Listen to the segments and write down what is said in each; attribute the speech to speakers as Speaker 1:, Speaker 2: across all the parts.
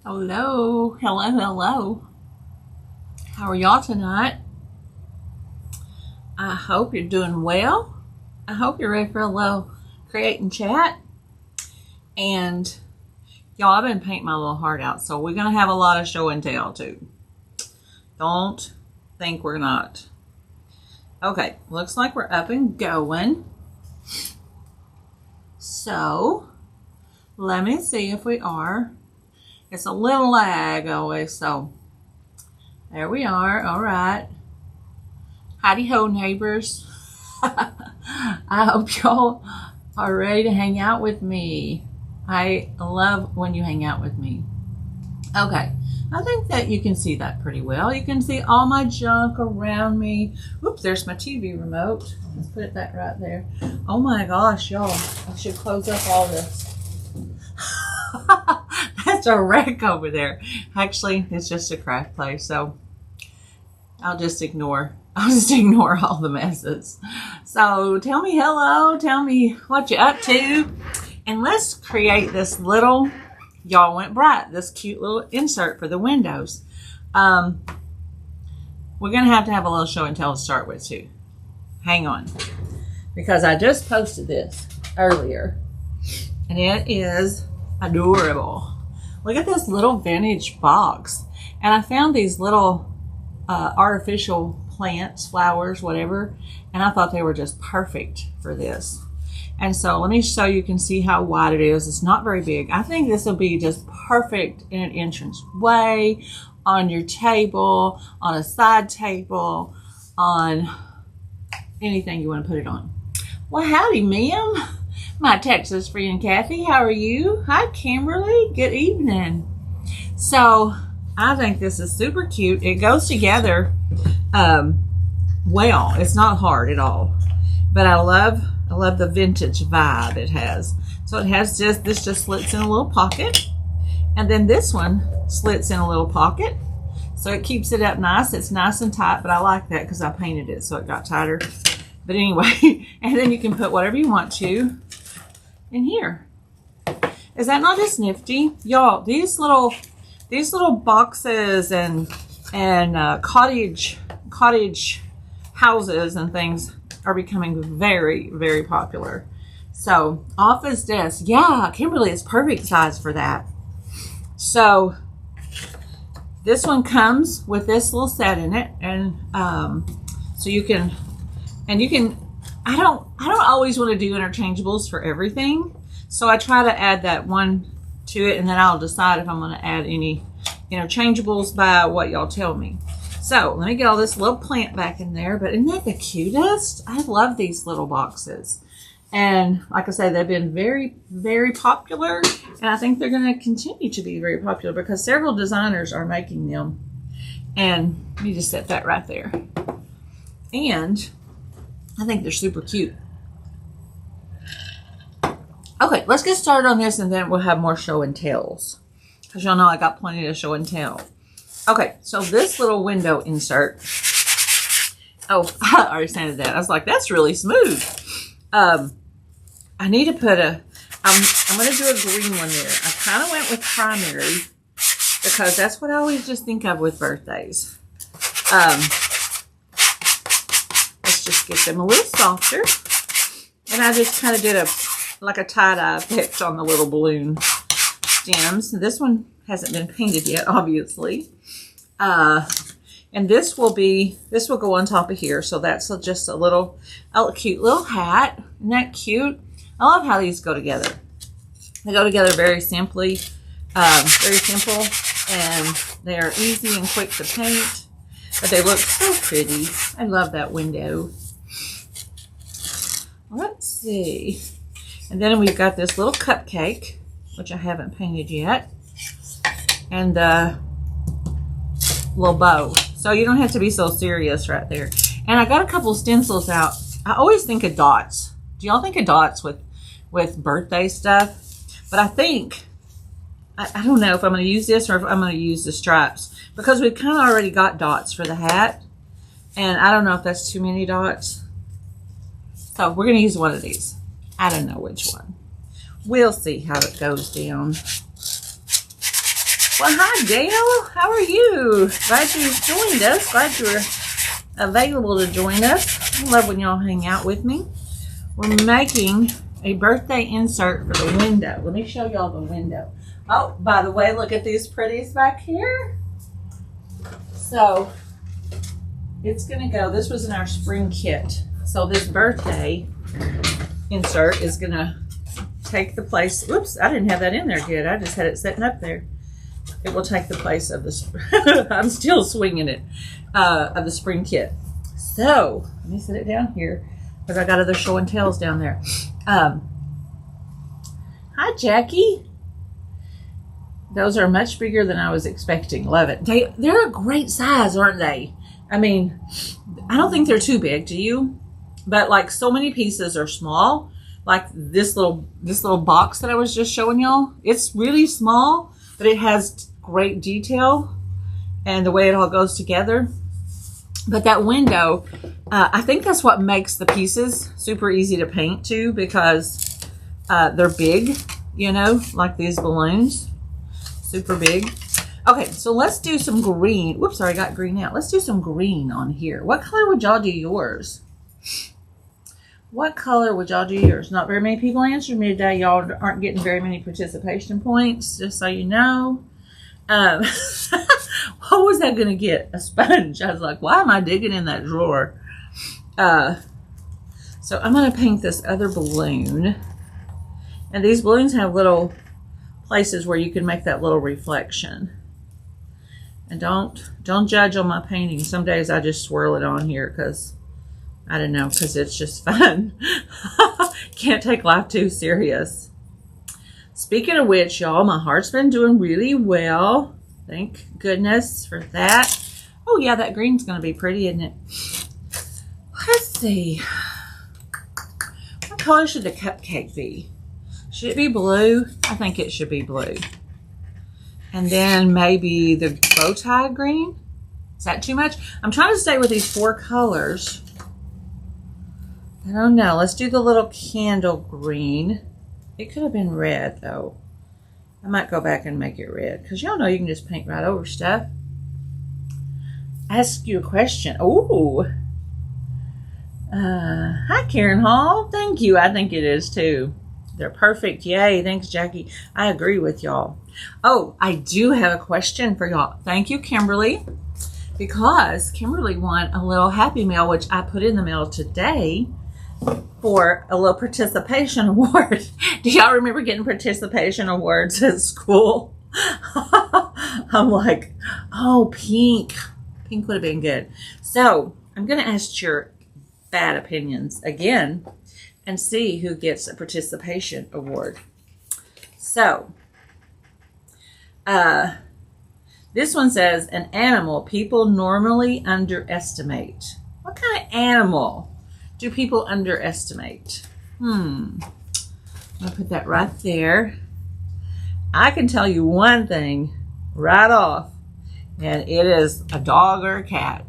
Speaker 1: Hello, hello, hello. How are y'all tonight? I hope you're doing well. I hope you're ready for a little create and chat. And y'all, I've been painting my little heart out, so we're going to have a lot of show and tell too. Don't think we're not. Okay, looks like we're up and going. So, let me see if we are. It's a little lag always, so there we are. All right. Howdy ho, neighbors. I hope y'all are ready to hang out with me. I love when you hang out with me. Okay, I think that you can see that pretty well. You can see all my junk around me. Oops, there's my TV remote. Let's put that right there. Oh my gosh, y'all. I should close up all this. That's a wreck over there. Actually, it's just a craft place, so I'll just ignore all the messes. So tell me hello, tell me what you're up to, and let's create this little, y'all went bright, this cute little insert for the windows. We're gonna have to have a little show and tell to start with too. Hang on, because I just posted this earlier, and it is adorable. Look at this little vintage box. And I found these little artificial plants, flowers, whatever, and I thought they were just perfect for this. And so let me show you, can see how wide it is. It's not very big. I think this will be just perfect in an entrance way, on your table, on a side table, on anything you want to put it on. Well, howdy, ma'am. My Texas friend Kathy, how are you? Hi, Kimberly. Good evening. So I think this is super cute. It goes together well. It's not hard at all, but I love the vintage vibe it has. So it has this just slits in a little pocket, and then this one slits in a little pocket, so it keeps it up nice. It's nice and tight, but I like that because I painted it so it got tighter. But anyway, and then you can put whatever you want to in here. Is that not just nifty, y'all? These little boxes and cottage houses and things are becoming very, very popular. So office desk, yeah, Kimberly is perfect size for that. So this one comes with this little set in it, and so you can. I don't always want to do interchangeables for everything, so I try to add that one to it, and then I'll decide if I'm going to add any interchangeables by what y'all tell me. So let me get all this little plant back in there. But isn't that the cutest? I love these little boxes, and like I say, they've been very, very popular, and I think they're going to continue to be very popular because several designers are making them. And you just set that right there, and I think they're super cute. Okay, let's get started on this, and then we'll have more show and tells, because y'all know I got plenty to show and tell. Okay, so this little window insert. Oh, I already sanded that. I was like, that's really smooth. I need to put I'm going to do a green one there. I kind of went with primary because that's what I always just think of with birthdays. Just get them a little softer, and I just kind of did like a tie-dye effect on the little balloon stems. This one hasn't been painted yet, obviously, and this will go on top of here. So that's just a cute little hat. Isn't that cute? I love how these go together. They go together very simply, very simple, and they are easy and quick to paint. But they look so pretty. I love that window. Let's see. And then we've got this little cupcake, which I haven't painted yet. And a little bow. So you don't have to be so serious right there. And I got a couple stencils out. I always think of dots. Do y'all think of dots with birthday stuff? But I think, I don't know if I'm going to use this or if I'm going to use the stripes, because we've kind of already got dots for the hat, and I don't know if that's too many dots. So we're going to use one of these. I don't know which one. We'll see how it goes down. Well, hi, Dale. How are you? Glad you joined us. Glad you're available to join us. I love when y'all hang out with me. We're making a birthday insert for the window. Let me show y'all the window. Oh, by the way, look at these pretties back here. So it's going to go, this was in our spring kit. So this birthday insert is going to take the place. Whoops, I didn't have that in there good. I just had it sitting up there. It will take the place of this. I'm still swinging it, of the spring kit. So let me set it down here because I got other show and tells down there. Hi, Jackie. Those are much bigger than I was expecting. Love it. They're a great size, aren't they? I mean, I don't think they're too big, do you? But like so many pieces are small. Like this little box that I was just showing y'all. It's really small, but it has great detail and the way it all goes together. But that window, I think that's what makes the pieces super easy to paint too, because they're big, you know, like these balloons. Super big. Okay, so let's do some green. Whoops, sorry, I got green out. Let's do some green on here. What color would y'all do yours? What color would y'all do yours? Not very many people answered me today. Y'all aren't getting very many participation points, just so you know. What was I going to get? A sponge. I was like, why am I digging in that drawer? So I'm going to paint this other balloon. And these balloons have little places where you can make that little reflection. And don't judge on my painting. Some days I just swirl it on here because I don't know, because it's just fun. Can't take life too serious. Speaking of which, y'all, my heart's been doing really well. Thank goodness for that. Oh yeah, that green's gonna be pretty, isn't it? Let's see. What color should the cupcake be? Should it be blue? I think it should be blue. And then maybe the bow tie green? Is that too much? I'm trying to stay with these 4 colors. I don't know. Let's do the little candle green. It could have been red, though. I might go back and make it red, because y'all know you can just paint right over stuff. Ask you a question. Ooh. Hi, Karen Hall. Thank you. I think it is, too. They're perfect. Yay. Thanks, Jackie. I agree with y'all. Oh, I do have a question for y'all. Thank you, Kimberly, because Kimberly won a little Happy Mail, which I put in the mail today for a little participation award. Do y'all remember getting participation awards at school? I'm like, oh, pink. Pink would have been good. So I'm going to ask your bad opinions again and see who gets a participation award. So, this one says, an animal people normally underestimate. What kind of animal do people underestimate? I'm going to put that right there. I can tell you one thing right off, and it is a dog or a cat.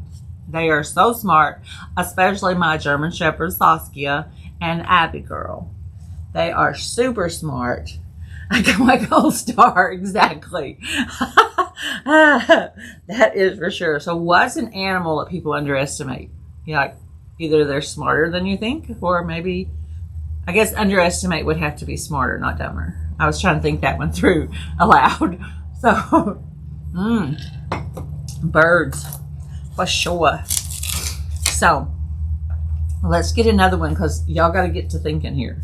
Speaker 1: They are so smart, especially my German Shepherd Saskia and Abigail. They are super smart. I got my gold star, exactly. That is for sure. So what's an animal that people underestimate? Like, either they're smarter than you think, or maybe, I guess underestimate would have to be smarter, not dumber. I was trying to think that one through aloud. So, birds, for sure. So, let's get another one, because y'all got to get to thinking here.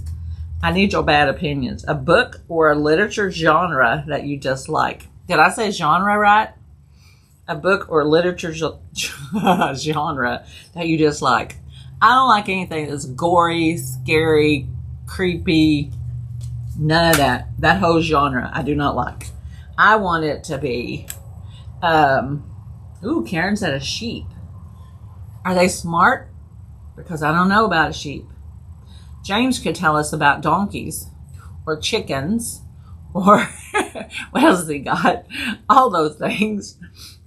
Speaker 1: I need your bad opinions. A book or a literature genre that you dislike. Did I say genre right? A book or literature genre that you dislike. I don't like anything that's gory, scary, creepy. None of that. That whole genre I do not like. I want it to be, ooh, Karen said a sheep. Are they smart? Because I don't know about a sheep. James could tell us about donkeys or chickens or what else has he got? All those things.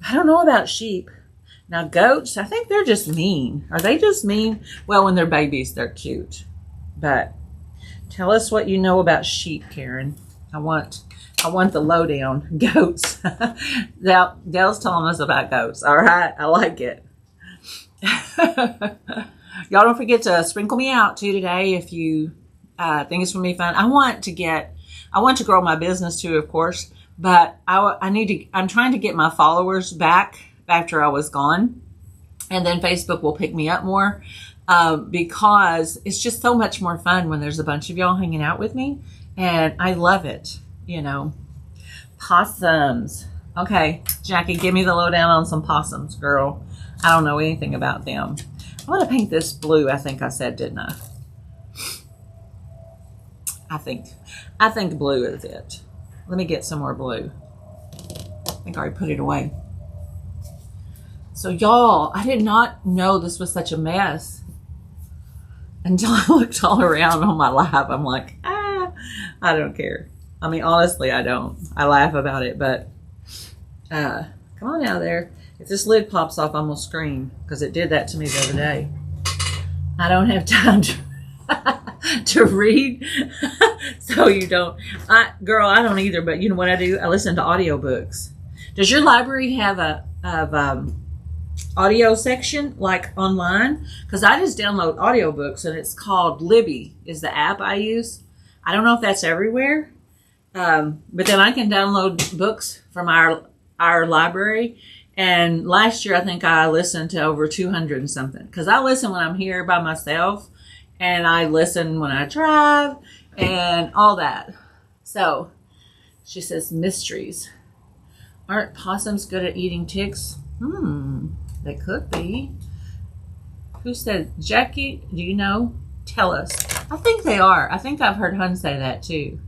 Speaker 1: I don't know about sheep. Now goats, I think they're just mean. Are they just mean? Well, when they're babies, they're cute. But tell us what you know about sheep, Karen. I want I want the lowdown. Goats. Dale's telling us about goats. All right. I like it. Y'all don't forget to sprinkle me out too today if you think it's going to be fun. I want to grow my business too, of course, but I'm trying to get my followers back after I was gone. And then Facebook will pick me up more because it's just so much more fun when there's a bunch of y'all hanging out with me. And I love it, you know. Possums. Okay, Jackie, give me the lowdown on some possums, girl. I don't know anything about them. I want to paint this blue, I think I said, didn't I? I think blue is it. Let me get some more blue. I think I already put it away. So y'all, I did not know this was such a mess until I looked all around on my lap. I'm like, I don't care. I mean, honestly, I don't. I laugh about it, but come on out there. If this lid pops off, I'm going to scream because it did that to me the other day. I don't have time to read, so you don't. Girl, I don't either, but you know what I do? I listen to audiobooks. Does your library have a audio section like online? Because I just download audiobooks and it's called Libby is the app I use. I don't know if that's everywhere, but then I can download books from our library. And last year I think I listened to over 200 and something because I listen when I'm here by myself and I listen when I drive and all that. So she says mysteries. Aren't possums good at eating ticks? They could be. Who said, Jackie, do you know? Tell us. I think they are. I think I've heard Hun say that too.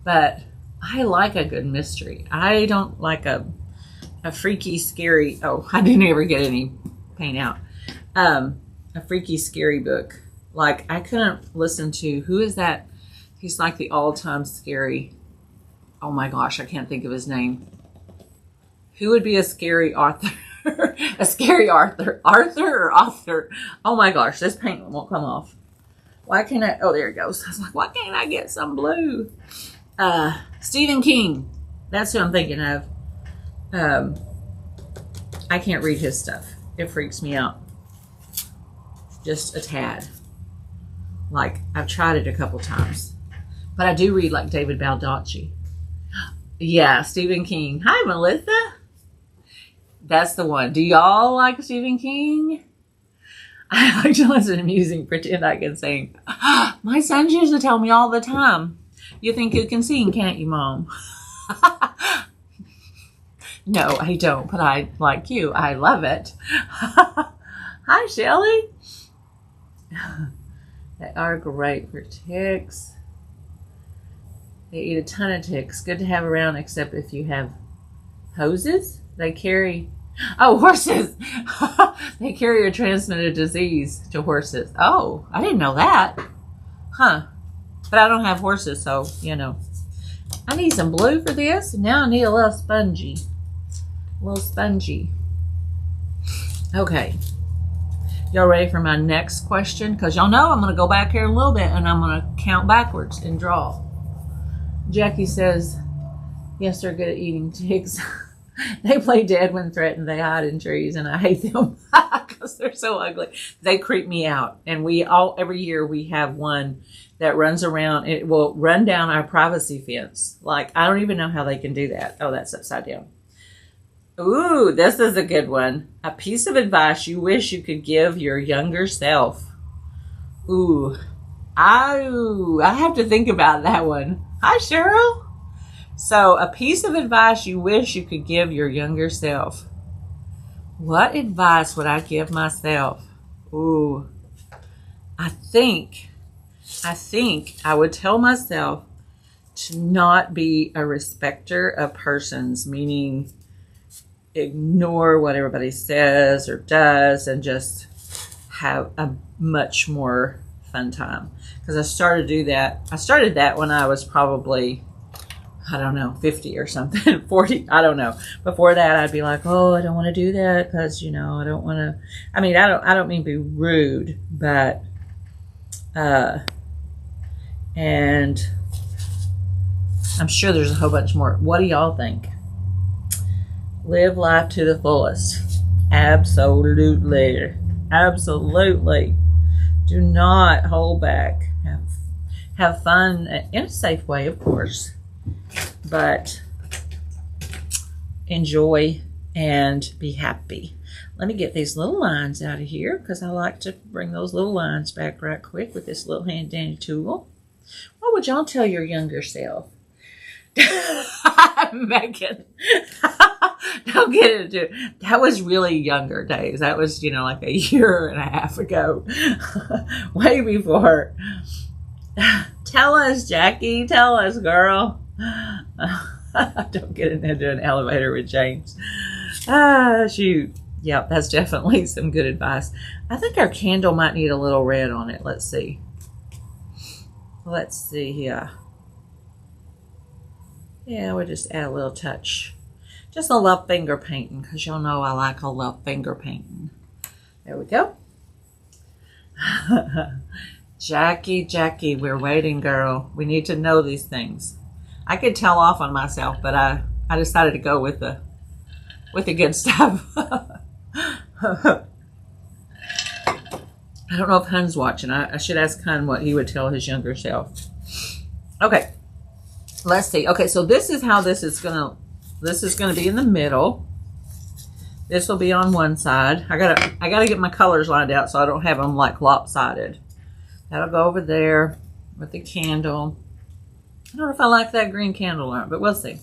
Speaker 1: But I like a good mystery. I don't like a freaky, scary, oh, I didn't ever get any paint out. A freaky, scary book. Like, I couldn't listen to, who is that? He's like the all-time scary, oh my gosh, I can't think of his name. Who would be a scary author? A scary Arthur. Arthur or author? Oh my gosh, this paint won't come off. Why can't I? Oh, there it goes. I was like, why can't I get some blue? Stephen King. That's who I'm thinking of. I can't read his stuff. It freaks me out. Just a tad. Like, I've tried it a couple times. But I do read like David Baldacci. Yeah, Stephen King. Hi, Melissa. That's the one. Do y'all like Stephen King? I like to listen to music, pretend I can sing. My sons used to tell me all the time, you think you can sing, can't you, Mom? No, I don't, but I, like you, I love it. Hi, Shelly. They are great for ticks. They eat a ton of ticks. Good to have around, except if you have hoses. They carry, oh, horses. They carry a transmitted disease to horses. Oh, I didn't know that. Huh. But I don't have horses, so, you know. I need some blue for this. Now I need a little spongy. A little spongy. Okay. Y'all ready for my next question? Because y'all know I'm going to go back here a little bit and I'm going to count backwards and draw. Jackie says, yes, they're good at eating ticks. They play dead when threatened. They hide in trees, and I hate them because they're so ugly. They creep me out. And every year we have one that runs around. It will run down our privacy fence. Like, I don't even know how they can do that. Oh, that's upside down. Ooh, this is a good one. A piece of advice you wish you could give your younger self. Ooh, I have to think about that one. Hi, Cheryl. So, a piece of advice you wish you could give your younger self. What advice would I give myself? Ooh, I think I would tell myself to not be a respecter of persons, meaning ignore what everybody says or does and just have a much more fun time. Because I started to do that. I started that when I was probably, I don't know, 50 or something, 40, I don't know. Before that, I'd be like, oh, I don't want to do that because, you know, I don't want to, I mean, I don't mean to be rude, but, and I'm sure there's a whole bunch more. What do y'all think? Live life to the fullest. Absolutely. Absolutely. Do not hold back. Have fun in a safe way, of course. But enjoy and be happy. Let me get these little lines out of here because I like to bring those little lines back right quick with this little hand dandy tool. What would y'all tell your younger self? Megan. Don't get into it. That was really younger days. That was, like a year and a half ago. Way before. Tell us, Jackie. Tell us, girl. Don't get into an elevator with James. Shoot. Yep, that's definitely some good advice. I think our candle might need a little red on it. Let's see. Let's see here. Yeah, we'll just add a little touch. Just a little finger painting, because y'all know I like a little finger painting. There we go. Jackie, we're waiting, girl. We need to know these things. I could tell off on myself, but I decided to go with the good stuff. I don't know if Hun's watching. I should ask Hun what he would tell his younger self. Okay. Let's see. Okay, so this is how this is gonna be in the middle. This will be on one side. I gotta get my colors lined out so I don't have them like lopsided. That'll go over there with the candle. I don't know if I like that green candle or not, but we'll see.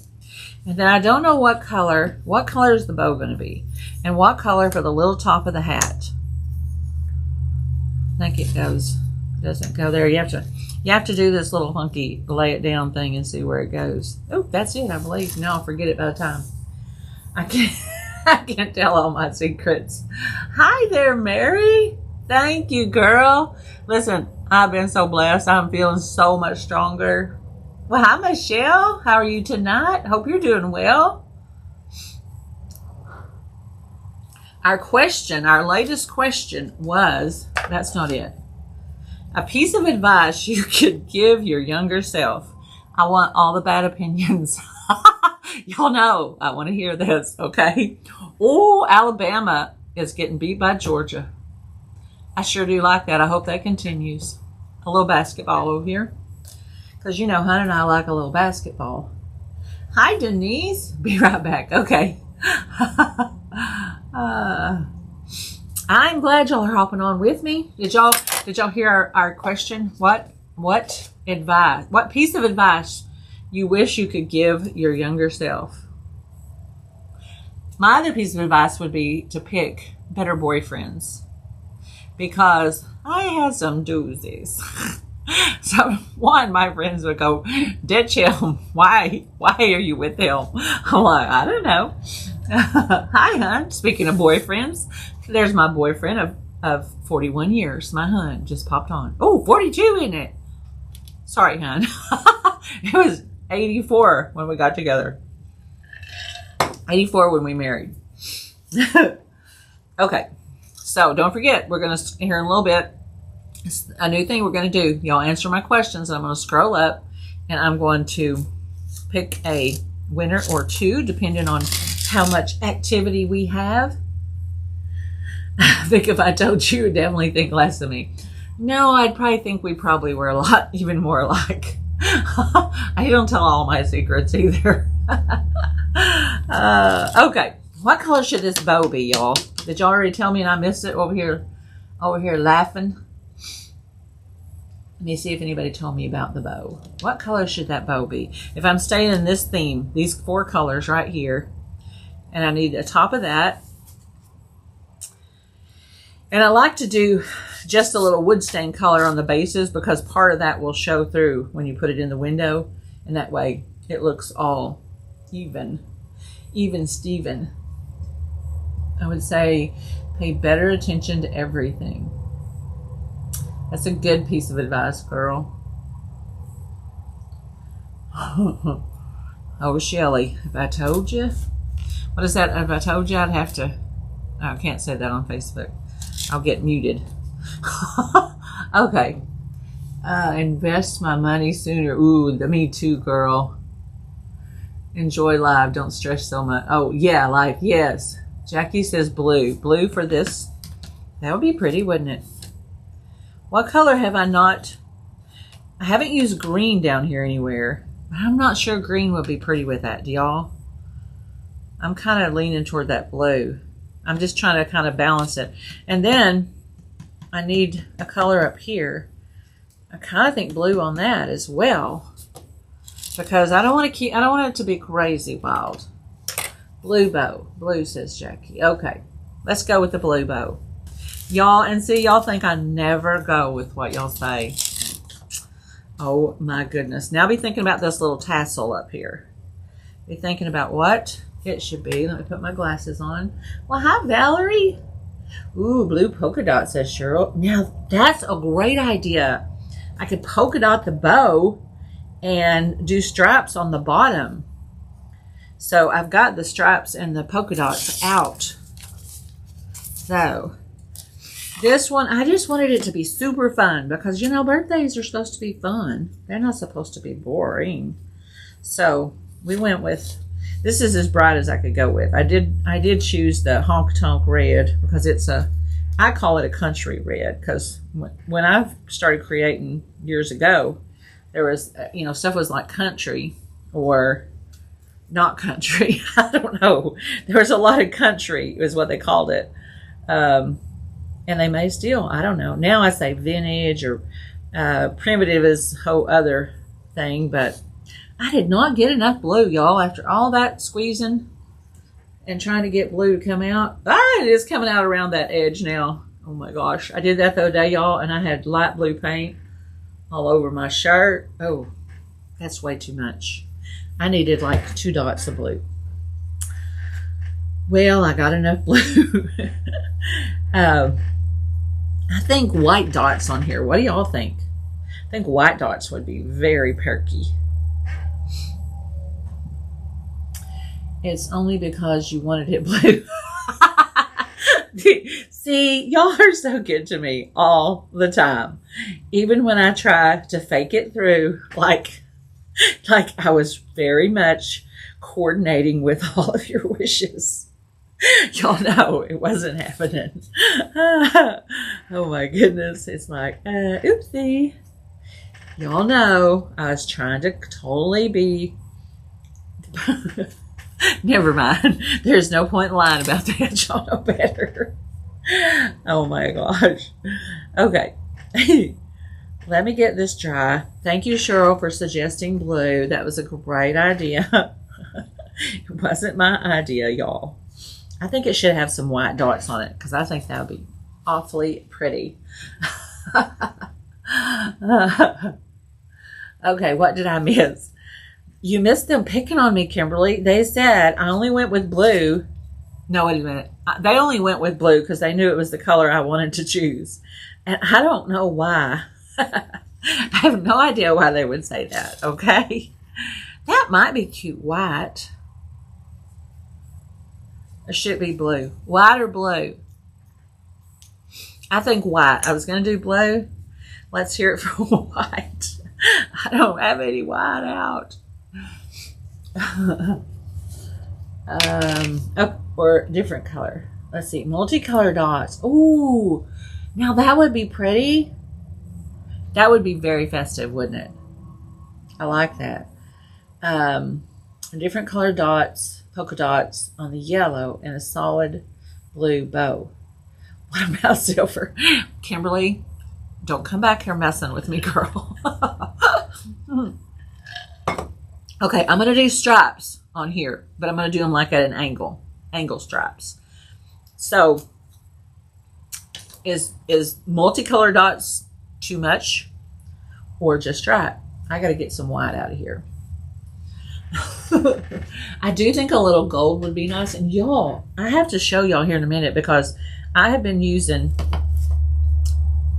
Speaker 1: And then I don't know what color is the bow gonna be, and what color for the little top of the hat. I think it doesn't go there. You have to do this little funky lay it down thing and see where it goes. Oh, that's it, I believe. No, I'll forget it by the time. I can't tell all my secrets. Hi there, Mary. Thank you, girl. Listen, I've been so blessed. I'm feeling so much stronger. Well, hi, Michelle. How are you tonight? Hope you're doing well. Our latest question was, that's not it. A piece of advice you could give your younger self. I want all the bad opinions. Y'all know I want to hear this, okay? Oh, Alabama is getting beat by Georgia. I sure do like that. I hope that continues. A little basketball over here. Because, Hun and I like a little basketball. Hi, Denise. Be right back. Okay. I'm glad y'all are hopping on with me. Did y'all hear our question? What piece of advice you wish you could give your younger self? My other piece of advice would be to pick better boyfriends, because I had some doozies. So my friends would go, dead chill, why are you with him? I'm like, I don't know. Hi, Hun. Speaking of boyfriends, there's my boyfriend of 41 years. My Hun just popped on. Oh, 42 in it. Sorry, Hun. It was 84 when we got together. 84 when we married. Okay. So don't forget, we're going to, here in a little bit, a new thing we're going to do. Y'all answer my questions, and I'm going to scroll up, and I'm going to pick a winner or two, depending on how much activity we have. I think if I told you, you'd definitely think less of me. No, I'd probably think we probably were a lot, even more alike. I don't tell all my secrets either. Okay. What color should this bow be, y'all? Did y'all already tell me and I missed it over here laughing? Let me see if anybody told me about the bow. What color should that bow be? If I'm staying in this theme, these 4 colors right here, and I need a top of that. And I like to do just a little wood stain color on the bases, because part of that will show through when you put it in the window, and that way it looks all even Steven. I would say pay better attention to everything. That's a good piece of advice, girl. Oh, Shelly, if I told you. What is that? If I told you, I'd have to. I can't say that on Facebook. I'll get muted. Okay. Invest my money sooner. Ooh, me too, girl. Enjoy live. Don't stress so much. Oh, yeah, life. Yes. Jackie says blue. Blue for this. That would be pretty, wouldn't it? What color have I not? I haven't used green down here anywhere. I'm not sure green would be pretty with that. Do y'all? I'm kind of leaning toward that blue. I'm just trying to kind of balance it. And then I need a color up here. I kind of think blue on that as well. Because I don't want it to be crazy wild. Blue bow. Blue, says Jackie. Okay. Let's go with the blue bow. Y'all, and see, y'all think I never go with what y'all say. Oh my goodness. Now be thinking about this little tassel up here. Be thinking about what it should be. Let me put my glasses on. Well, hi, Valerie. Ooh, blue polka dot, says Cheryl. Now, that's a great idea. I could polka dot the bow and do stripes on the bottom. So I've got the stripes and the polka dots out. So this one, I just wanted it to be super fun because, you know, birthdays are supposed to be fun. They're not supposed to be boring. So we went with, this is as bright as I could go with. I did choose the honk tonk red because I call it a country red because when I started creating years ago, there was, you know, stuff was like country or not country. I don't know. There was a lot of country is what they called it. And they may still, I don't know. Now I say vintage or primitive is a whole other thing, but I did not get enough blue, y'all, after all that squeezing and trying to get blue to come out. Ah, it is coming out around that edge now. Oh my gosh. I did that the other day, y'all, and I had light blue paint all over my shirt. Oh, that's way too much. I needed like 2 dots of blue. Well, I got enough blue. I think white dots on here. What do y'all think? I think white dots would be very perky. It's only because you wanted it blue. See, y'all are so good to me all the time. Even when I try to fake it through, like I was very much coordinating with all of your wishes. Y'all know it wasn't happening. Oh my goodness. It's like, oopsie. Y'all know I was trying to totally be... Never mind. There's no point in lying about that. Y'all know better. Oh my gosh. Okay. Let me get this dry. Thank you, Cheryl, for suggesting blue. That was a great idea. It wasn't my idea, y'all. I think it should have some white dots on it because I think that would be awfully pretty. Okay, what did I miss? You missed them picking on me, Kimberly. They said I only went with blue. No, wait a minute. They only went with blue because they knew it was the color I wanted to choose. And I don't know why. I have no idea why they would say that, okay? That might be cute white. Or should it be blue? White or blue? I think white. I was going to do blue. Let's hear it for white. I don't have any white out. Or different color. Let's see. Multicolor dots. Ooh. Now that would be pretty. That would be very festive, wouldn't it? I like that. Different color dots, polka dots on the yellow and a solid blue bow. What about silver? Kimberly, don't come back here messing with me, girl. Okay, I'm going to do stripes on here, but I'm going to do them like at an angle stripes. So, is multicolor dots too much or just stripe? I got to get some white out of here. I do think a little gold would be nice. And y'all, I have to show y'all here in a minute because I have been using,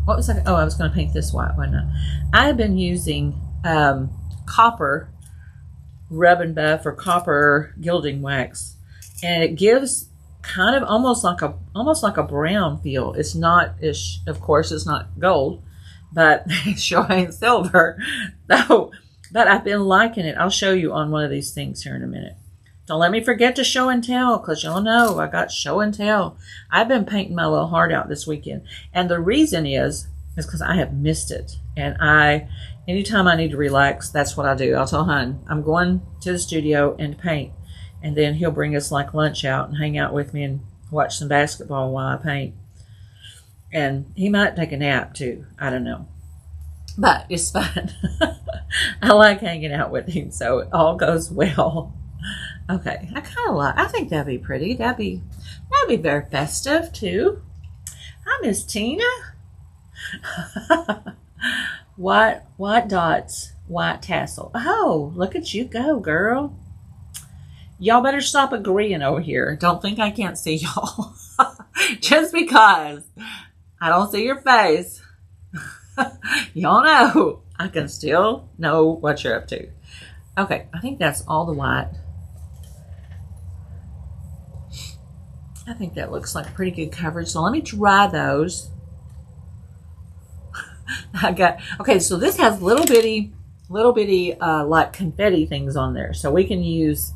Speaker 1: what was I? Oh, I was going to paint this white, wasn't I? I have been using copper rub and buff or copper gilding wax, and it gives kind of almost like a brown feel. It's not, of course, it's not gold, but it sure ain't silver. So But I've been liking it. I'll show you on one of these things here in a minute. Don't let me forget to show and tell, because y'all know I got show and tell. I've been painting my little heart out this weekend. And the reason is because I have missed it. And anytime I need to relax, that's what I do. I'll tell Hun, I'm going to the studio and paint. And then he'll bring us like lunch out and hang out with me and watch some basketball while I paint. And he might take a nap too. I don't know. But it's fun. I like hanging out with him, so it all goes well. Okay, I think that'd be pretty. That'd be very festive too. Hi, Miss Tina. White dots, white tassel. Oh, look at you go, girl. Y'all better stop agreeing over here. Don't think I can't see y'all. Just because I don't see your face. Y'all know I can still know what you're up to. Okay, I think that's all the white. I think that looks like pretty good coverage. So let me dry those. Okay, so this has little bitty like confetti things on there. So we can use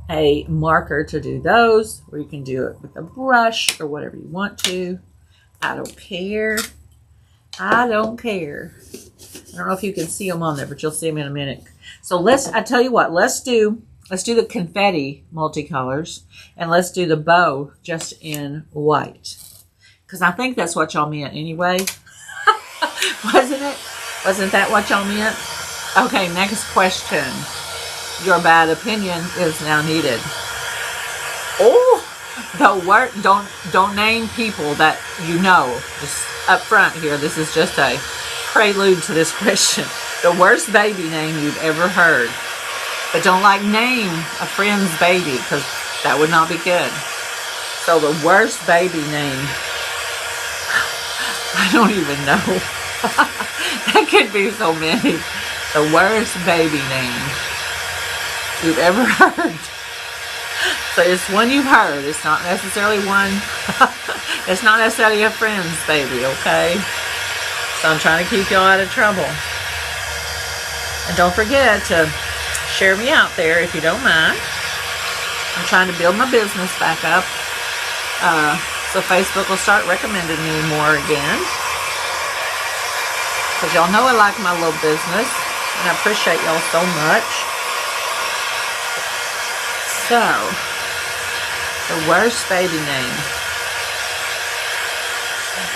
Speaker 1: a marker to do those, or you can do it with a brush or whatever you want to. I don't care. I don't care. I don't know if you can see them on there, but you'll see them in a minute. So I tell you what, let's do the confetti multicolors, and let's do the bow just in white. Because I think that's what y'all meant anyway. Wasn't it? Wasn't that what y'all meant? Okay, next question. Your bad opinion is now needed. Oh, the word, don't name people that you know. Just up front here, this is just a prelude to this question. The worst baby name you've ever heard. But don't name a friend's baby, because that would not be good. So the worst baby name, I don't even know. That could be so many. The worst baby name you've ever heard. So it's one you've heard. It's not necessarily one. It's not necessarily a friend's baby, okay? So I'm trying to keep y'all out of trouble. And don't forget to share me out there if you don't mind. I'm trying to build my business back up. So Facebook will start recommending me more again. Because y'all know I like my little business. And I appreciate y'all so much. So, the worst baby name.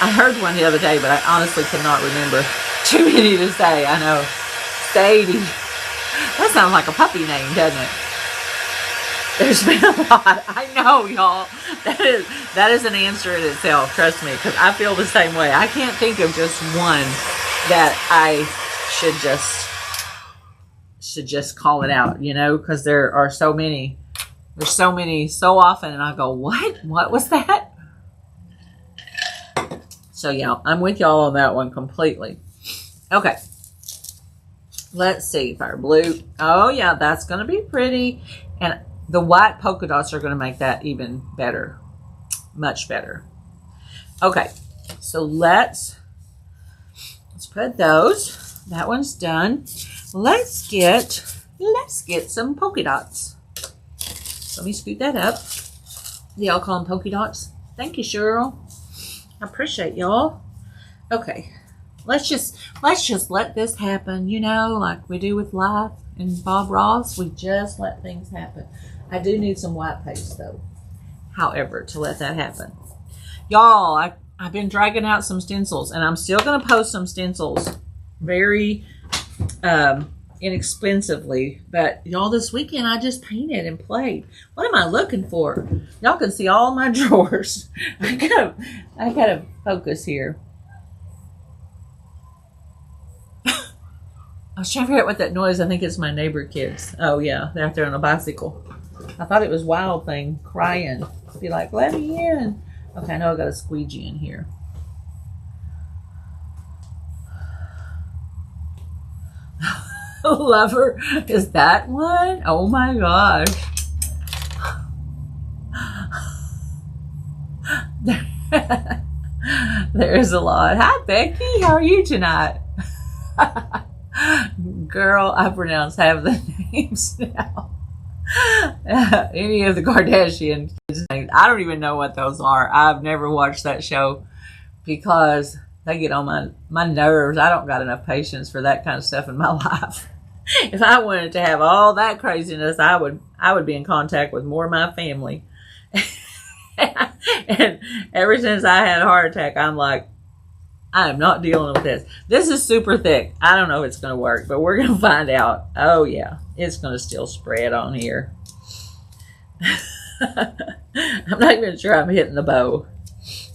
Speaker 1: I heard one the other day, but I honestly cannot remember. Too many to say, I know. Sadie. That sounds like a puppy name, doesn't it? There's been a lot. I know, y'all. That is an answer in itself, trust me, because I feel the same way. I can't think of just one that I should just call it out, you know, because there are so many. There's so many so often, and I go, what? What was that? So, yeah, I'm with y'all on that one completely. Okay. Let's see. Fire blue. Oh, yeah, that's going to be pretty. And the white polka dots are going to make that even better. Much better. Okay. So, let's put those. That one's done. Let's get some polka dots. Let me scoot that up. Y'all call them polka dots? Thank you, Cheryl. I appreciate y'all. Okay. Let's just let this happen, you know, like we do with life and Bob Ross. We just let things happen. I do need some white paste, though, however, to let that happen. Y'all, I've been dragging out some stencils, and I'm still going to post some stencils very inexpensively. But y'all, this weekend I just painted and played. What am I looking for? Y'all can see all my drawers. I gotta focus here. I was trying to figure out what that noise. I think it's my neighbor kids. Oh yeah, they're out there on a bicycle. I thought it was Wild Thing crying. Be like, let me in. Okay, I know I got a squeegee in here. Lover, is that one? Oh my gosh. There's a lot. Hi Becky, how are you tonight? Girl, I pronounce half the names now. Any of the Kardashian kids' names. I don't even know what those are. I've never watched that show because they get on my nerves. I don't got enough patience for that kind of stuff in my life. If I wanted to have all that craziness, I would be in contact with more of my family. And ever since I had a heart attack, I'm like, I am not dealing with this. This is super thick. I don't know if it's going to work, but we're going to find out. Oh, yeah. It's going to still spread on here. I'm not even sure I'm hitting the bow.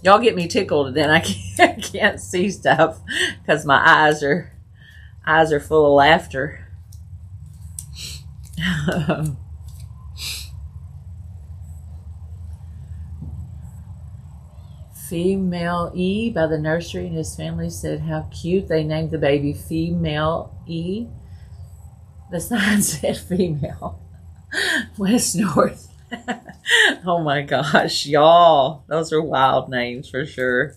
Speaker 1: Y'all get me tickled, and then I can't see stuff because my eyes are full of laughter. Female E by the nursery, and his family said how cute. They named the baby Female E. The sign said female. West North. Oh my gosh, y'all. Those are wild names for sure.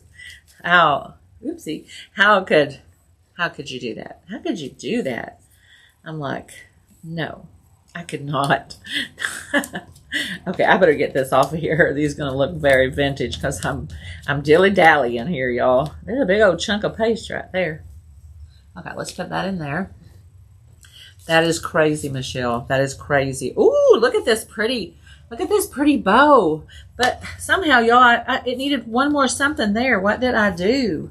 Speaker 1: How could you do that? How could you do that? I'm like, no, I could not. Okay, I better get this off of here. These are going to look very vintage because I'm dilly-dallying here, y'all. There's a big old chunk of paste right there. Okay, let's put that in there. That is crazy, Michelle. That is crazy. Ooh, look at this pretty bow. But somehow, y'all, it needed one more something there. What did I do?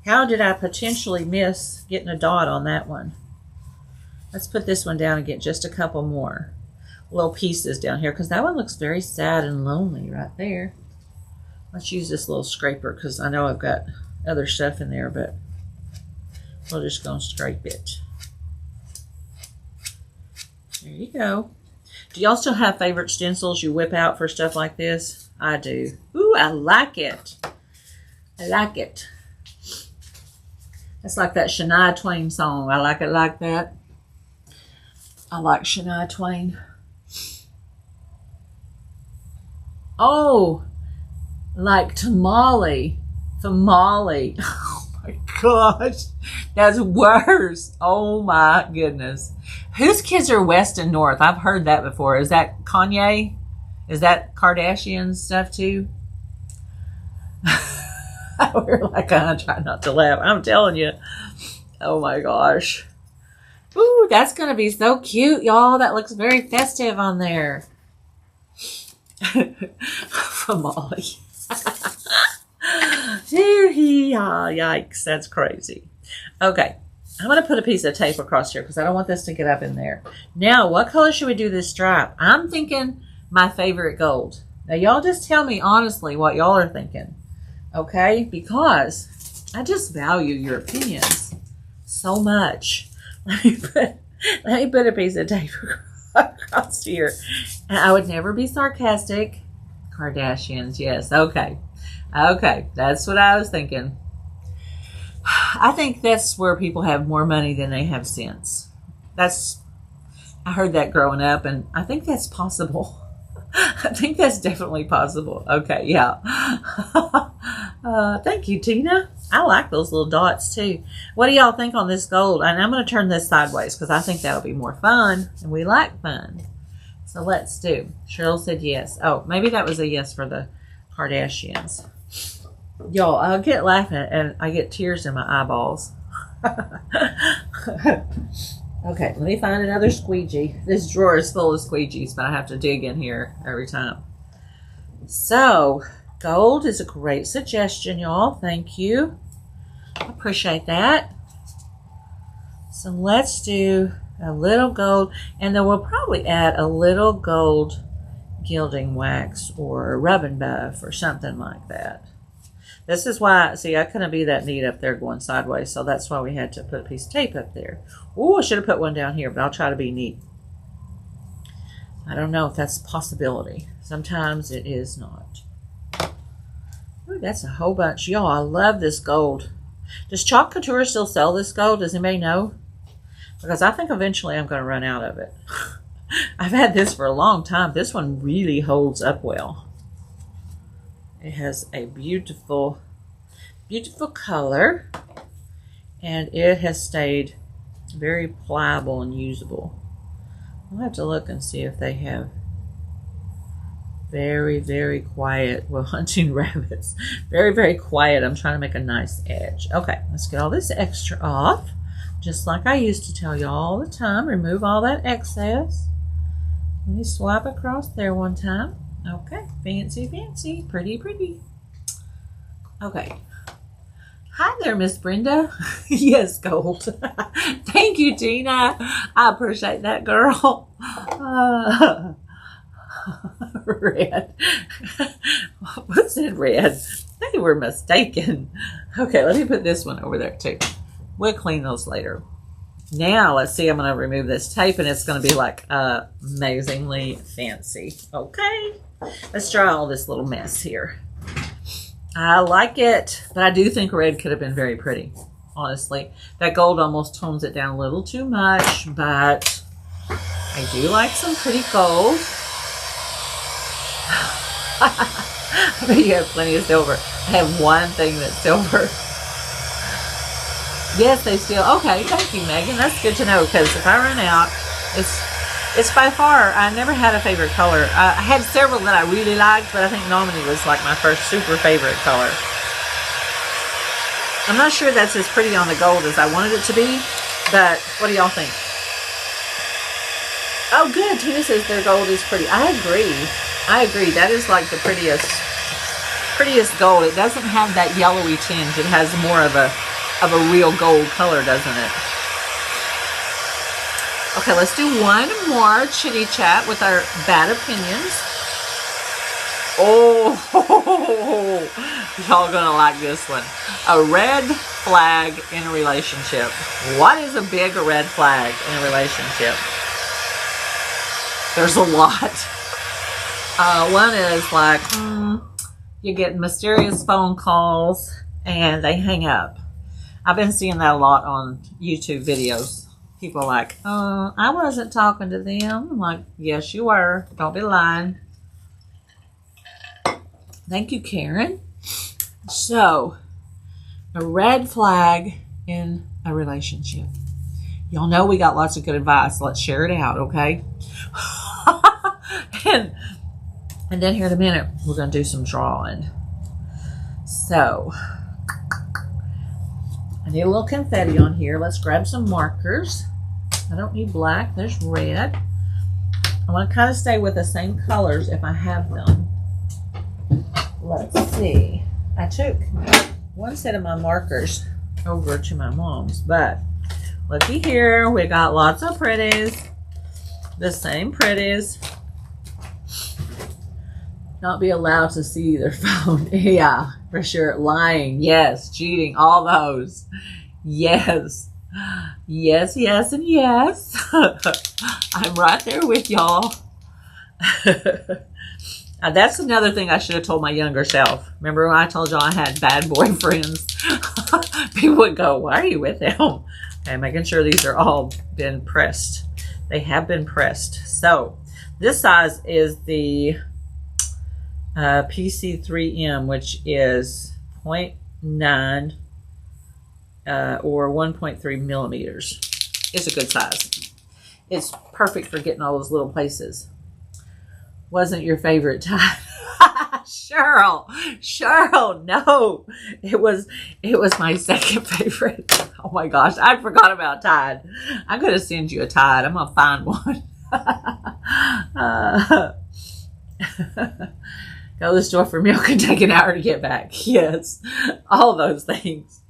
Speaker 1: How did I potentially miss getting a dot on that one? Let's put this one down and get just a couple more little pieces down here because that one looks very sad and lonely right there. Let's use this little scraper because I know I've got other stuff in there, but we're just going to scrape it. There you go. Do y'all still have favorite stencils you whip out for stuff like this? I do. Ooh, I like it. I like it. That's like that Shania Twain song. I like it like that. I like Shania Twain. Oh, like tamale. Tamale. Oh my gosh. That's worse. Oh my goodness. Whose kids are west and north? I've heard that before. Is that Kanye? Is that Kardashian stuff too? We're like, I'm trying not to laugh. I'm telling you. Oh my gosh. Ooh, that's going to be so cute, y'all. That looks very festive on there. From Molly. Yikes, that's crazy. Okay, I'm going to put a piece of tape across here because I don't want this to get up in there. Now, what color should we do this stripe? I'm thinking my favorite gold. Now, y'all just tell me honestly what y'all are thinking. Okay, because I just value your opinions so much. Let me put a piece of tape across here. And I would never be sarcastic. Kardashians, yes. Okay. Okay, that's what I was thinking. I think that's where people have more money than they have sense. I heard that growing up, and I think that's possible. I think that's definitely possible. Okay, yeah. Thank you, Tina. I like those little dots too. What do y'all think on this gold? And I'm going to turn this sideways because I think that'll be more fun, and we like fun. So let's do. Cheryl said yes. Oh, maybe that was a yes for the Kardashians. Y'all, I get laughing and I get tears in my eyeballs. Okay, let me find another squeegee. This drawer is full of squeegees, but I have to dig in here every time. So, gold is a great suggestion, y'all. Thank you. I appreciate that. So let's do a little gold, and then we'll probably add a little gold gilding wax or rubbing buff or something like that. This is why, see, I couldn't be that neat up there going sideways, so that's why we had to put a piece of tape up there. Oh, I should have put one down here, but I'll try to be neat. I don't know if that's a possibility. Sometimes it is not. Ooh, that's a whole bunch. Y'all, I love this gold. Does Chalk Couture still sell this gold? Does anybody know? Because I think eventually I'm going to run out of it. I've had this for a long time. This one really holds up well. It has a beautiful, beautiful color. And it has stayed Very pliable and usable. I'll have to look and see if they have very, very quiet. Well, hunting rabbits. Very, very quiet. I'm trying to make a nice edge. Okay, let's get all this extra off. Just like I used to tell you all the time. Remove all that excess. Let me swipe across there one time. Okay, fancy, fancy. Pretty, pretty. Okay. Hi there, Miss Brenda. Yes, Gold. Thank you, Tina. I appreciate that, girl. Red. What's in red? They were mistaken. Okay, let me put this one over there, too. We'll clean those later. Now, let's see. I'm going to remove this tape, and it's going to be, like, amazingly fancy. Okay. Let's dry all this little mess here. I like it, but I do think red could have been very pretty, honestly. That gold almost tones it down a little too much, but I do like some pretty gold. I bet you have plenty of silver. I have one thing that's silver. Yes, they still. Okay, thank you, Megan. That's good to know, because if I run out, it's by far, I never had a favorite color. I had several that I really liked, but I think Nomini was like my first super favorite color. I'm not sure that's as pretty on the gold as I wanted it to be, but what do y'all think? Oh, good. Tina says their gold is pretty. I agree. I agree. That is like the prettiest gold. It doesn't have that yellowy tinge. It has more of a real gold color, doesn't it? Okay, let's do one more chitty chat with our bad opinions. Oh, y'all gonna like this one. A red flag in a relationship. What is a big red flag in a relationship? There's a lot. One is like, you get mysterious phone calls and they hang up. I've been seeing that a lot on YouTube videos. People are like, I wasn't talking to them. I'm like, yes, you were. Don't be lying. Thank you, Karen. So, a red flag in a relationship. Y'all know we got lots of good advice. Let's share it out, okay? and then here in a minute, we're going to do some drawing. So, I need a little confetti on here. Let's grab some markers. I don't need black. There's red. I want to kind of stay with the same colors if I have them. Let's see. I took one set of my markers over to my mom's, but looky here. We got lots of pretties. The same pretties. Not be allowed to see their phone. Yeah, for sure. Lying. Yes. Cheating. All those. Yes. Yes, yes, and yes. I'm right there with y'all. That's another thing I should have told my younger self. Remember when I told y'all I had bad boyfriends? People would go, why are you with them? Okay, making sure these are all been pressed. They have been pressed. So, this size is the PC3M, which is 0.9 or 1.3 millimeters. It's a good size. It's perfect for getting all those little places. Wasn't your favorite Tide? Cheryl, no. It was my second favorite. Oh my gosh, I forgot about Tide. I'm going to send you a Tide. I'm going to find one. Go to the store for milk and take an hour to get back. Yes, all those things.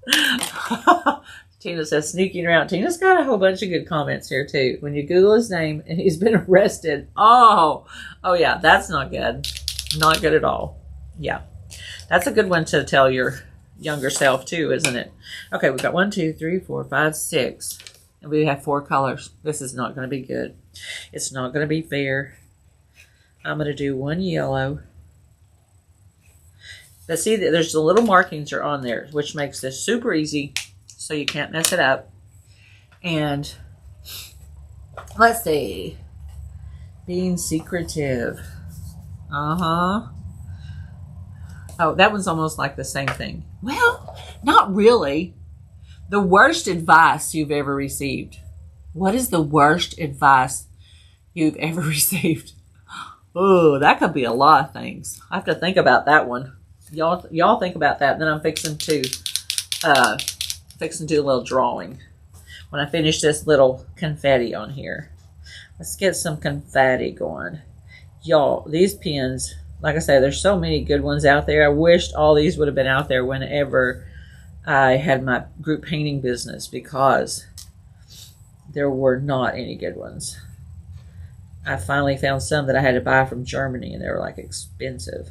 Speaker 1: Tina says, sneaking around. Tina's got a whole bunch of good comments here, too. When you Google his name and he's been arrested. Oh, yeah, that's not good. Not good at all. Yeah, that's a good one to tell your younger self, too, isn't it? Okay, we've got 1, 2, 3, 4, 5, 6. And we have 4 colors. This is not going to be good. It's not going to be fair. I'm going to do 1 yellow. But see, there's the little markings are on there, which makes this super easy, so you can't mess it up. And let's see. Being secretive. Oh, that one's almost like the same thing. Well, not really. The worst advice you've ever received. What is the worst advice you've ever received? Oh, that could be a lot of things. I have to think about that one. Y'all think about that. Then I'm fixing to do a little drawing when I finish this little confetti on here. Let's get some confetti going. Y'all, these pens, like I said, there's so many good ones out there. I wished all these would have been out there whenever I had my group painting business, because there were not any good ones. I finally found some that I had to buy from Germany, and they were like expensive.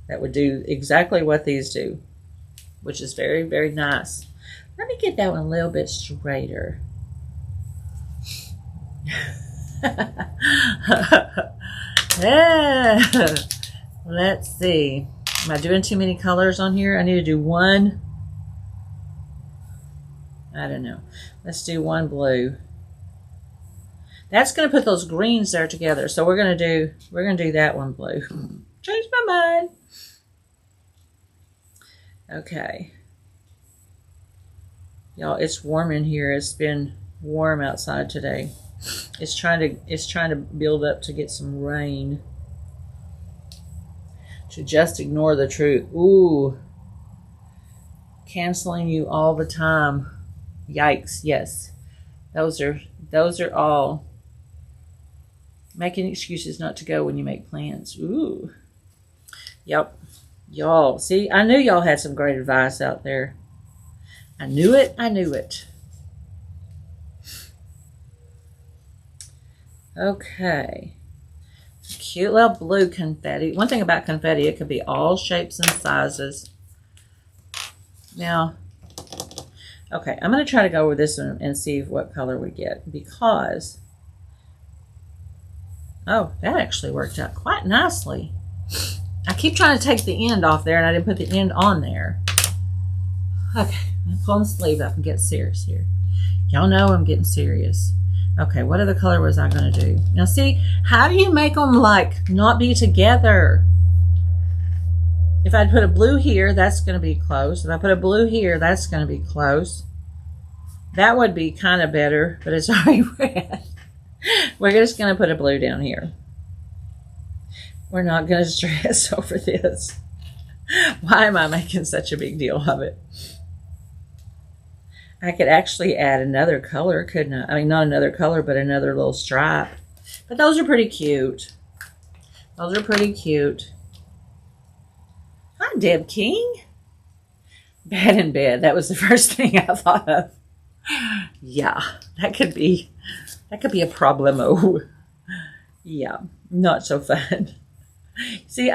Speaker 1: That would do exactly what these do, which is very, very nice. Let me get that one a little bit straighter. Let's see. Am I doing too many colors on here? I need to do one. I don't know. Let's do one blue. That's going to put those greens there together. So we're going to do that one blue. Changed my mind. Okay. Y'all, it's warm in here. It's been warm outside today. It's trying to build up to get some rain. To just ignore the truth. Ooh. Canceling you all the time. Yikes. Yes. Those are all making excuses not to go when you make plans. Ooh. Yep. Y'all, see, I knew y'all had some great advice out there. I knew it. I knew it. Okay. Cute little blue confetti. One thing about confetti, it could be all shapes and sizes. Now, okay, I'm going to try to go over this one and see what color we get, because, oh, that actually worked out quite nicely. I keep trying to take the end off there, and I didn't put the end on there. Okay, I'm pulling the sleeve up and get serious here. Y'all know I'm getting serious. Okay, what other color was I going to do? Now, see, how do you make them, like, not be together? If I put a blue here, that's going to be close. If I put a blue here, that's going to be close. That would be kind of better, but it's already red. We're just going to put a blue down here. We're not going to stress over this. Why am I making such a big deal of it? I could actually add another color, couldn't I? I mean, not another color, but another little stripe. But those are pretty cute. Those are pretty cute. Hi, Deb King. Bad in bed. That was the first thing I thought of. Yeah, that could be a problemo. Yeah, not so fun. See,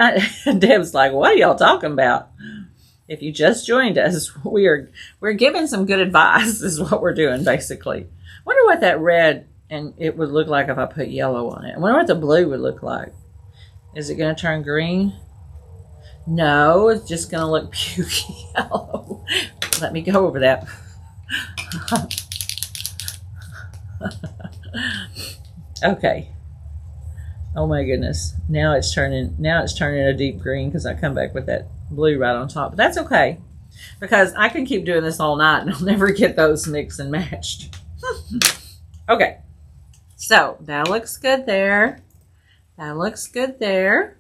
Speaker 1: Deb's like, what are y'all talking about? If you just joined us, we're giving some good advice is what we're doing, basically. Wonder what that red and it would look like if I put yellow on it. I wonder what the blue would look like. Is it going to turn green? No, it's just going to look pukey yellow. Let me go over that. Okay. Oh my goodness. Now it's turning a deep green because I come back with that blue right on top. But that's okay, because I can keep doing this all night and I'll never get those mixed and matched. Okay. So that looks good there. That looks good there.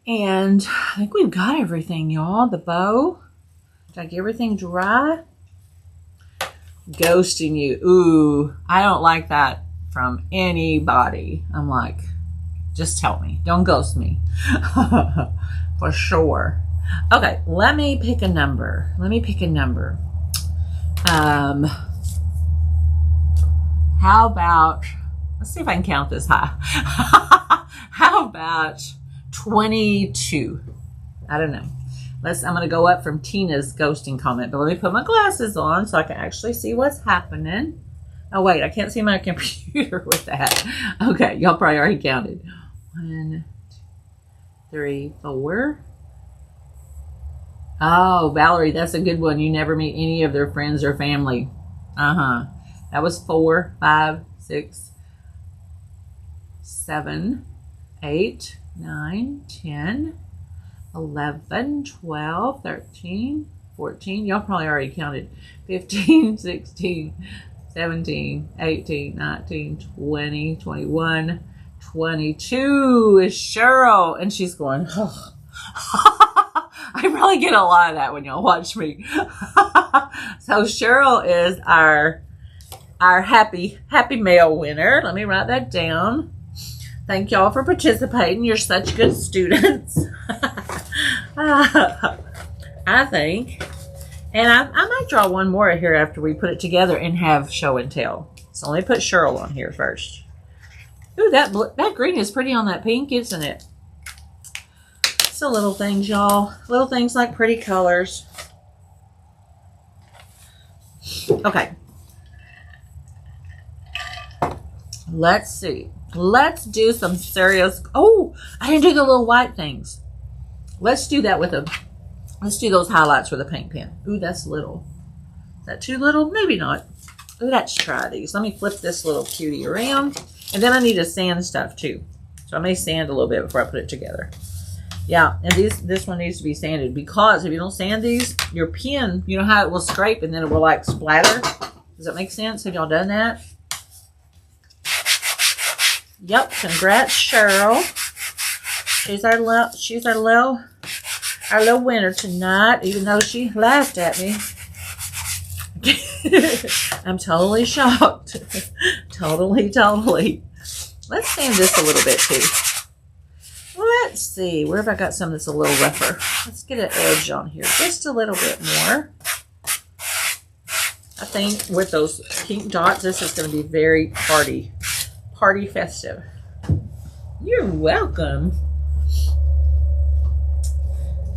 Speaker 1: And I think we've got everything, y'all. The bow. Did I get everything dry? Ghosting you. Ooh, I don't like that from anybody. I'm like, just tell me. Don't ghost me. For sure. Okay, let me pick a number. How about, let's see if I can count this high. How about 22? I don't know. I'm going to go up from Tina's ghosting comment, but let me put my glasses on so I can actually see what's happening. Oh, wait, I can't see my computer with that. Okay, y'all probably already counted. 1, 2, 3, 4. Oh, Valerie, that's a good one. You never meet any of their friends or family. That was 4, 5, 6, 7, 8, 9, 10, 11, 12, 13, 14. Y'all probably already counted. 15, 16, 17, 18, 19, 20, 21, 22 is Cheryl. And she's going, oh. I probably get a lot of that when y'all watch me. So Cheryl is our happy mail winner. Let me write that down. Thank y'all for participating. You're such good students. I think. And I might draw one more here after we put it together and have show and tell. So let me put Cheryl on here first. Ooh, that green is pretty on that pink, isn't it? So little things, y'all. Little things like pretty colors. Okay. Let's see. Let's do some serious. Oh, I didn't do the little white things. Let's do that with a. Let's do those highlights with a paint pen. Ooh, that's little. Is that too little? Maybe not. Ooh, let's try these. Let me flip this little cutie around. And then I need to sand stuff too. So I may sand a little bit before I put it together. Yeah, and this one needs to be sanded because if you don't sand these, your pen, you know how it will scrape and then it will like splatter? Does that make sense? Have y'all done that? Yep, congrats, Cheryl. She's our little winner tonight, even though she laughed at me. I'm totally shocked. Totally. Let's sand this a little bit too. Let's see. Where have I got some that's a little rougher? Let's get an edge on here. Just a little bit more. I think with those pink dots, this is going to be very party festive. You're welcome.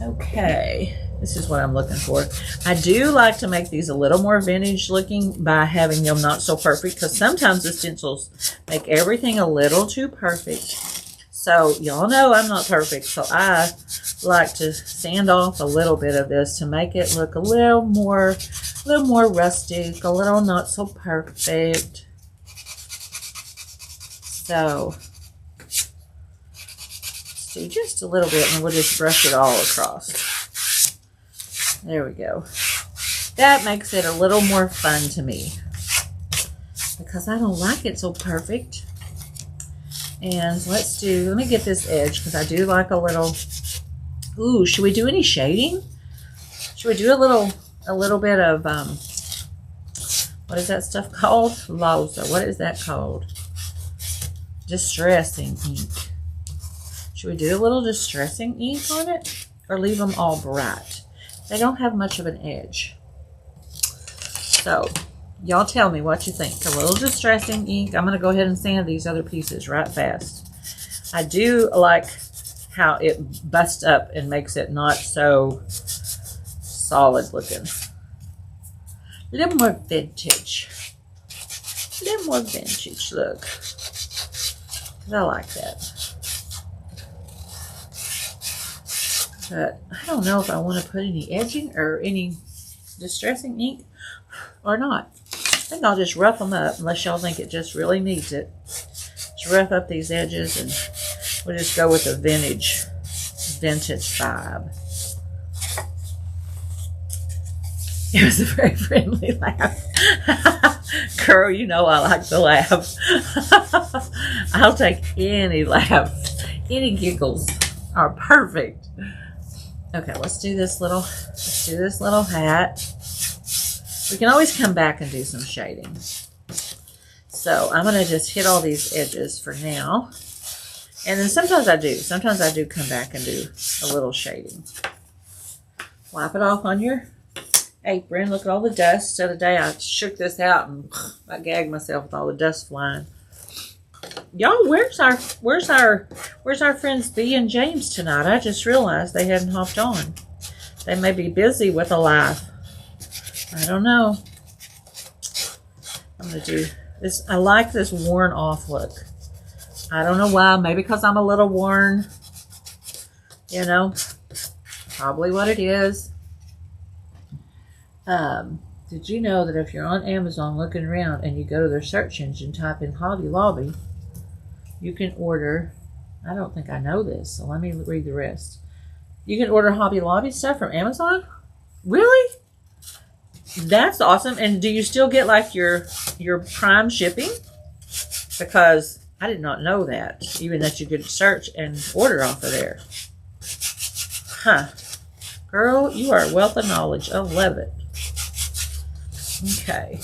Speaker 1: Okay. This is what I'm looking for. I do like to make these a little more vintage looking by having them not so perfect because sometimes the stencils make everything a little too perfect. So y'all know I'm not perfect, so I like to sand off a little bit of this to make it look a little more rustic, a little not so perfect. So let's do just a little bit and we'll just brush it all across. There we go. That makes it a little more fun to me because I don't like it so perfect. And let me get this edge because I do like a little. Ooh, should we do any shading? Should we do a little bit of what is that stuff called? Loza. What is that called? Distressing ink. Should we do a little distressing ink on it or leave them all bright? They don't have much of an edge. So, y'all tell me what you think. A little distressing ink. I'm going to go ahead and sand these other pieces right fast. I do like how it busts up and makes it not so solid looking. A little more vintage. A little more vintage look. Because I like that. But I don't know if I want to put any edging or any distressing ink or not. I think I'll just rough them up unless y'all think it just really needs it. Just rough up these edges and we'll just go with a vintage vibe. It was a very friendly laugh. Girl, you know I like to laugh. I'll take any laugh. Any giggles are perfect. Okay, let's do this little hat. We can always come back and do some shading. So I'm going to just hit all these edges for now. And then sometimes I do come back and do a little shading. Wipe it off on your apron. Look at all the dust. The other day I shook this out and I gagged myself with all the dust flying. Y'all, where's our friends B and James tonight? I just realized they hadn't hopped on. They may be busy with a live. I don't know. I'm going to do this. I like this worn off look. I don't know why. Maybe because I'm a little worn. You know, probably what it is. Did you know that if you're on Amazon looking around and you go to their search engine, type in Hobby Lobby, you can order, I don't think I know this, so let me read the rest. You can order Hobby Lobby stuff from Amazon? Really? That's awesome. And do you still get like your Prime shipping? Because I did not know that. Even that you could search and order off of there. Huh. Girl, you are a wealth of knowledge. I love it. Okay.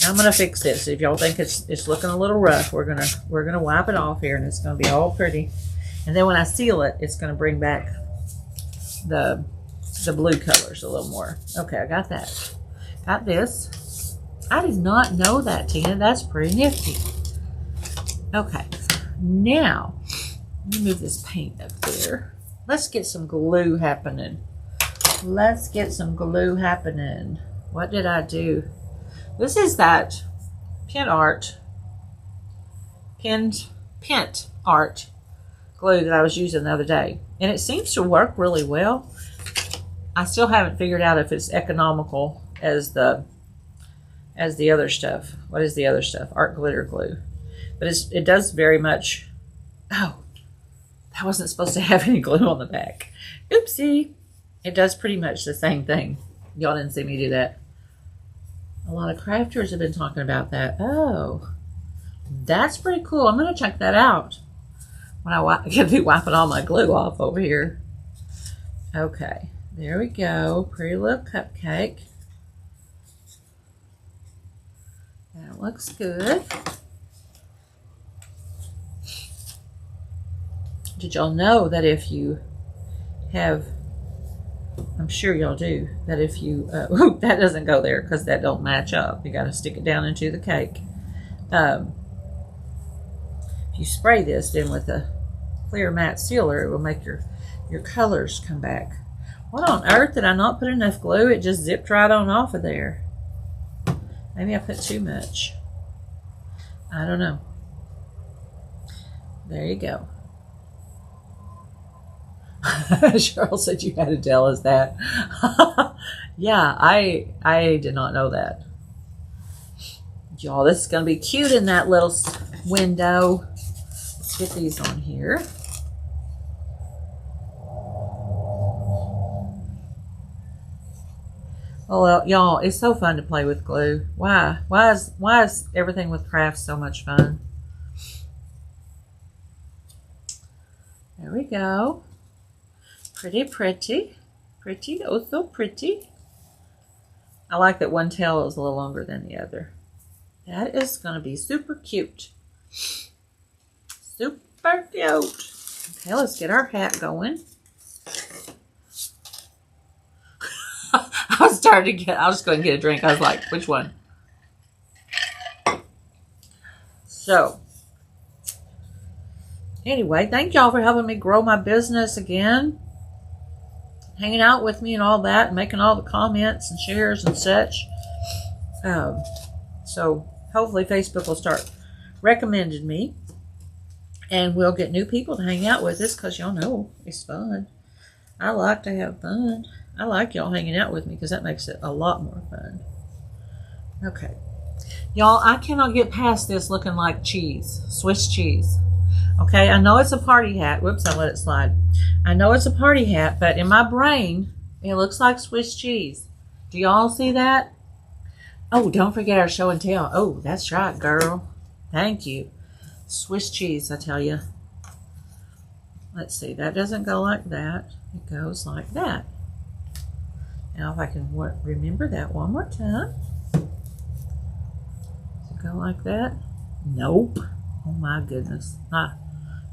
Speaker 1: Now I'm gonna fix this. If y'all think it's looking a little rough, we're gonna wipe it off here, and it's gonna be all pretty. And then when I seal it, it's gonna bring back the blue colors a little more. Okay, I got that. Got this. I did not know that, Tina. That's pretty nifty. Okay, now let me move this paint up there. Let's get some glue happening. Let's get some glue happening. What did I do? This is that Pent Art glue that I was using the other day. And it seems to work really well. I still haven't figured out if it's economical as the other stuff. What is the other stuff? Art glitter glue. But it does very much. Oh, that wasn't supposed to have any glue on the back. Oopsie. It does pretty much the same thing. Y'all didn't see me do that. A lot of crafters have been talking about that. Oh, that's pretty cool. I'm going to check that out when I get to be wiping all my glue off over here. Okay, there we go. Pretty little cupcake. That looks good. Did y'all know that if you have, I'm sure y'all do, that if you, that doesn't go there because that don't match up. You got to stick it down into the cake. If you spray this then with a clear matte sealer, it will make your colors come back. What on earth did I not put enough glue? It just zipped right on off of there. Maybe I put too much. I don't know. There you go. Cheryl said you had to tell us that. Yeah, I did not know that. Y'all, this is going to be cute in that little window. Let's get these on here. Well, y'all, it's so fun to play with glue. Why is everything with crafts so much fun? There we go. Pretty, pretty. Pretty, oh so pretty. I like that one tail is a little longer than the other. That is going to be super cute. Super cute. Okay, let's get our hat going. I was starting to get, I was just going to get a drink. I was like, which one? So, anyway, thank y'all for helping me grow my business again. Hanging out with me and all that, and making all the comments and shares and such. So hopefully Facebook will start recommending me, and we'll get new people to hang out with us, because y'all know it's fun. I like to have fun. I like y'all hanging out with me because that makes it a lot more fun. Okay. Y'all, I cannot get past this looking like cheese, Swiss cheese. Okay, I know it's a party hat. Whoops, I let it slide. I know it's a party hat, but in my brain, it looks like Swiss cheese. Do y'all see that? Oh, don't forget our show and tell. Oh, that's right, girl. Thank you. Swiss cheese, I tell you. Let's see, that doesn't go like that. It goes like that. Now, if I can remember that one more time. Does it go like that? Nope. Oh my goodness.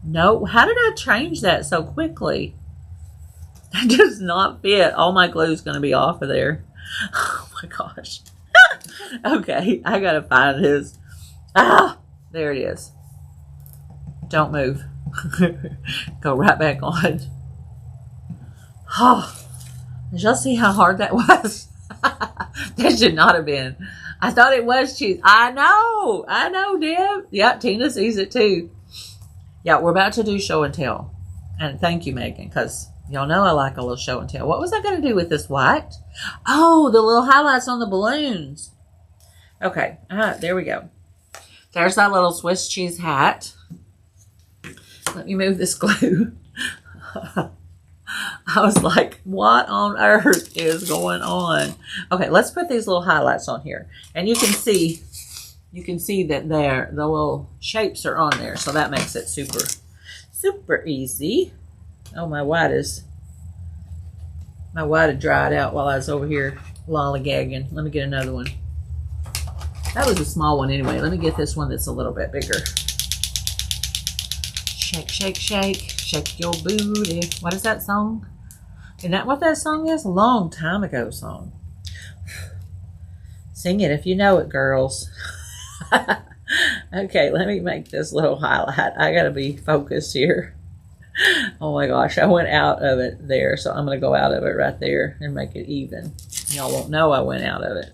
Speaker 1: No. How did I change that so quickly? That does not fit. All my glue is going to be off of there. Oh my gosh. Okay, I got to find his. Ah, there it is. Don't move. Go right back on. Oh, did y'all see how hard that was? That should not have been. I thought it was cheese. I know, Deb. Yeah, Tina sees it too. Yeah, we're about to do show and tell. And thank you, Megan, because y'all know I like a little show and tell. What was I going to do with this white? Oh, the little highlights on the balloons. Okay, there we go. There's that little Swiss cheese hat. Let me move this glue. I was like, what on earth is going on? Okay, let's put these little highlights on here. And you can see that the little shapes are on there. So that makes it super easy. Oh, my white had dried out while I was over here lollygagging. Let me get another one. That was a small one anyway. Let me get this one that's a little bit bigger. Shake, shake, shake. Shake your booty. What is that song? Isn't that what that song is? A long time ago song. Sing it if you know it, girls. Okay, let me make this little highlight. I gotta be focused here. Oh my gosh, I went out of it there, so I'm gonna go out of it right there and make it even. Y'all won't know I went out of it.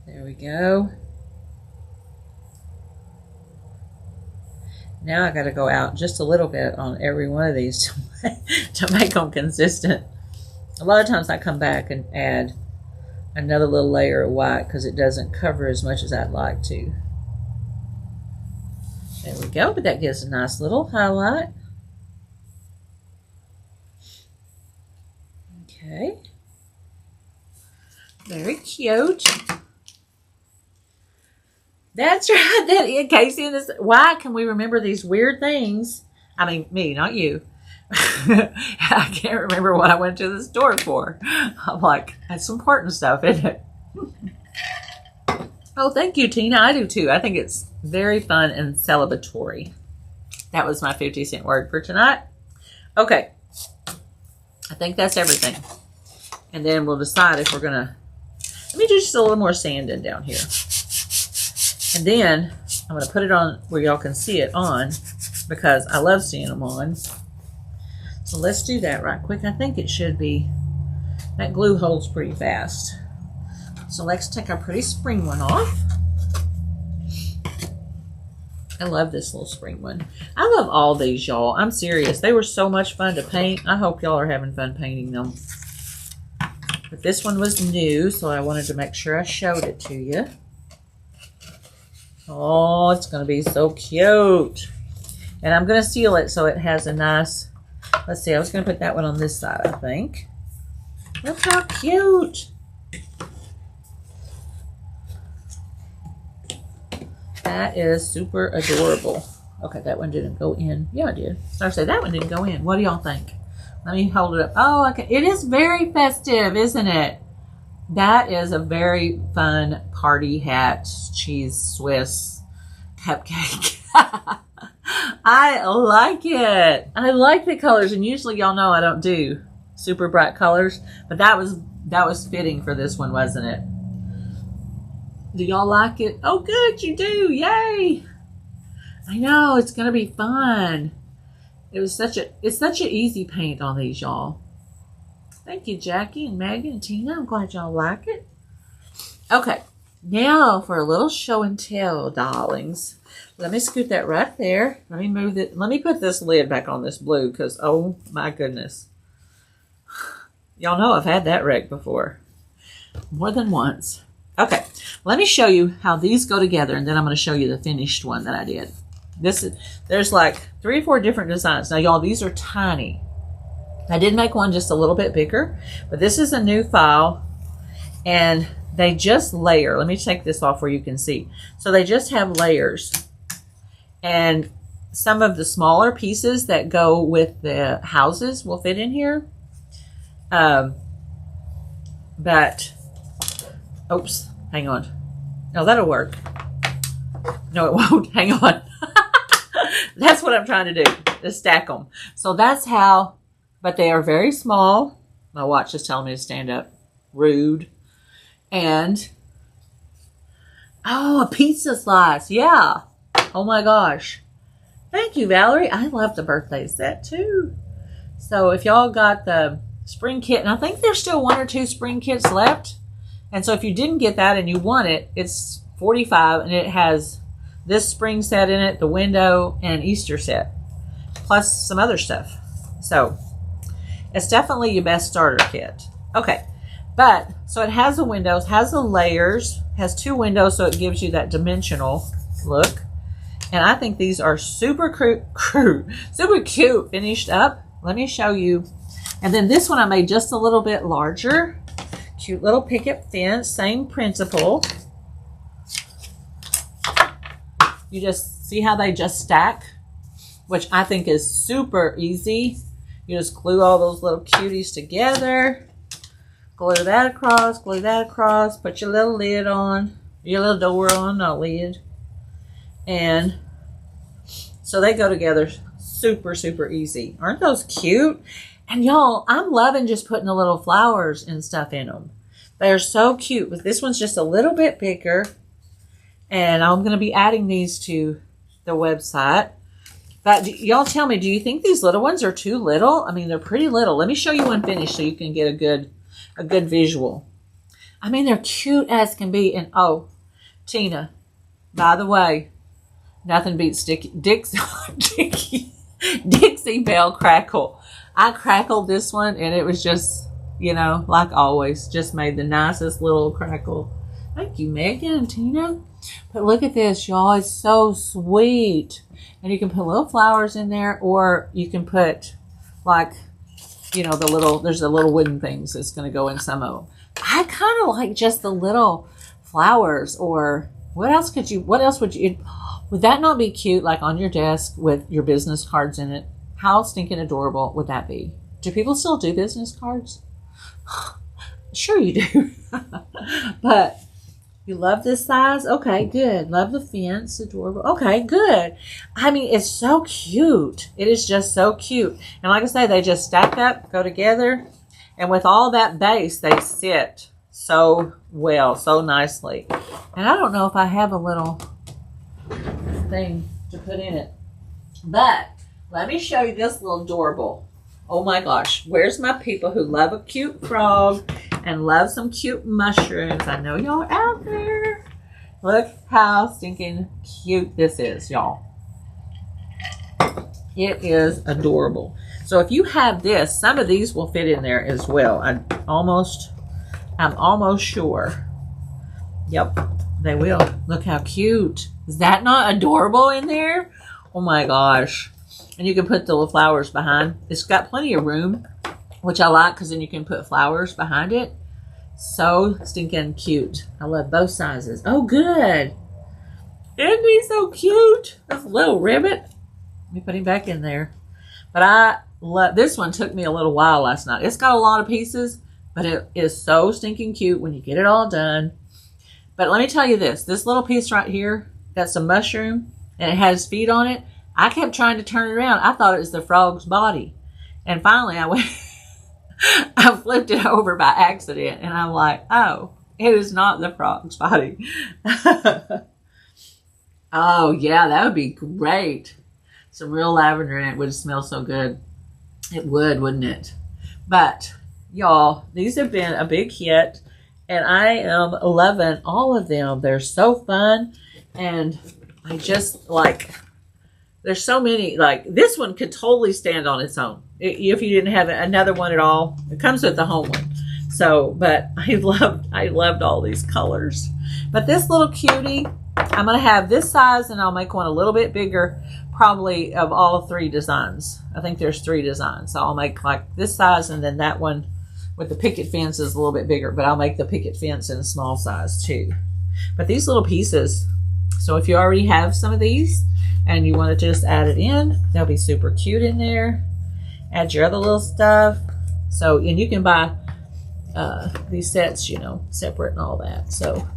Speaker 1: There we go. Now I got to go out just a little bit on every one of these to make them consistent. A lot of times I come back and add another little layer of white because it doesn't cover as much as I'd like to. There we go, but that gives a nice little highlight. Okay. Very cute. That's right. Casey, why can we remember these weird things? I mean, me, not you. I can't remember what I went to the store for. I'm like, that's important stuff, isn't it? Oh, thank you, Tina. I do too. I think it's very fun and celebratory. That was my 50-cent word for tonight. Okay. I think that's everything. And then we'll decide if we're going to... Let me do just a little more sanding down here. And then I'm going to put it on where y'all can see it on because I love seeing them on. So let's do that right quick. I think it should be, that glue holds pretty fast. So let's take our pretty spring one off. I love this little spring one. I love all these, y'all. I'm serious. They were so much fun to paint. I hope y'all are having fun painting them. But this one was new, so I wanted to make sure I showed it to you. Oh, it's going to be so cute. And I'm going to seal it so it has a nice, let's see, I was going to put that one on this side, I think. Look how cute. That is super adorable. Okay, that one didn't go in. Yeah, it did. So I said that one didn't go in. What do y'all think? Let me hold it up. Oh, okay. It is very festive, isn't it? That is a very fun party hat cheese Swiss cupcake. I like it. I like the colors, and usually y'all know I don't do super bright colors, but that was fitting for this one, wasn't it? Do y'all like it? Oh, good, you do. Yay! I know, it's gonna be fun. It's such an easy paint on these, y'all. Thank you, Jackie and Megan and Tina. I'm glad y'all like it. Okay, now for a little show and tell, darlings. Let me scoot that right there. Let me move it. Let me put this lid back on this blue because, oh my goodness. Y'all know I've had that wreck before. More than once. Okay, let me show you how these go together, and then I'm going to show you the finished one that I did. There's like 3 or 4 different designs. Now, y'all, these are tiny. I did make one just a little bit bigger, but this is a new file, and they just layer. Let me take this off where you can see. So they just have layers, and some of the smaller pieces that go with the houses will fit in here. But, oops, hang on. No, that'll work. No, it won't. Hang on. That's what I'm trying to do, to stack them. So that's how... But they are very small. My watch is telling me to stand up. Rude. And, oh, a pizza slice. Yeah. Oh my gosh. Thank you, Valerie. I love the birthday set too. So if y'all got the spring kit, and I think there's still 1 or 2 spring kits left. And so if you didn't get that and you want it, it's $45, and it has this spring set in it, the window, and an Easter set, plus some other stuff. So it's definitely your best starter kit. Okay, but so it has the windows, has the layers, has 2 windows, so it gives you that dimensional look. And I think these are super cute finished up. Let me show you. And then this one I made just a little bit larger. Cute little picket fence, same principle. You just see how they just stack, which I think is super easy. You just glue all those little cuties together. Glue that across, put your little lid on, your little door on, not lid. And so they go together super easy. Aren't those cute? And y'all, I'm loving just putting the little flowers and stuff in them. They're so cute. But this one's just a little bit bigger. And I'm going to be adding these to the website. But y'all tell me, do you think these little ones are too little? I mean, they're pretty little. Let me show you one finished so you can get a good visual. I mean, they're cute as can be. And oh, Tina, by the way, nothing beats Dixie Belle Crackle. I crackled this one and it was just, you know, like always, just made the nicest little crackle. Thank you, Megan and Tina. But look at this, y'all. It's so sweet. And you can put little flowers in there, or you can put like, you know, there's the little wooden things that's going to go in some of them. I kind of like just the little flowers, or what else would you, would that not be cute, like on your desk with your business cards in it? How stinking adorable would that be? Do people still do business cards? Sure you do. But you love this size? Okay, good. Love the fence. Adorable. Okay, good. I mean, it's so cute. It is just so cute. And like I say, they just stack up, go together. And with all that base, they sit so well, so nicely. And I don't know if I have a little thing to put in it. But let me show you this little doorbell. Oh my gosh. Where's my people who love a cute frog and love some cute mushrooms? I know y'all are out there. Look how stinking cute this is, y'all. It is adorable. So if you have this, some of these will fit in there as well. I'm almost sure. Yep, they will. Look how cute. Is that not adorable in there? Oh my gosh. And you can put the little flowers behind. It's got plenty of room, which I like because then you can put flowers behind it. So stinking cute. I love both sizes. Oh, good. Isn't he so cute? That's a little ribbit. Let me put him back in there. But I love, this one took me a little while last night. It's got a lot of pieces, but it is so stinking cute when you get it all done. But let me tell you this little piece right here, that's a mushroom, and it has feet on it. I kept trying to turn it around. I thought it was the frog's body. And finally I went, I flipped it over by accident. And I'm like, oh, it is not the frog's body. Oh yeah, that would be great. Some real lavender in it would smell so good. It would, wouldn't it? But y'all, these have been a big hit. And I am loving all of them. They're so fun. And I just like... There's so many, like this one could totally stand on its own. If you didn't have another one at all, it comes with the home one. So, but I loved all these colors. But this little cutie, I'm going to have this size and I'll make one a little bit bigger, probably of all three designs. I think there's 3 designs. So I'll make like this size and then that one with the picket fence is a little bit bigger, but I'll make the picket fence in a small size too. But these little pieces, so if you already have some of these, and you want to just add it in, they'll be super cute in there. Add your other little stuff. So, and you can buy these sets, you know, separate and all that. So,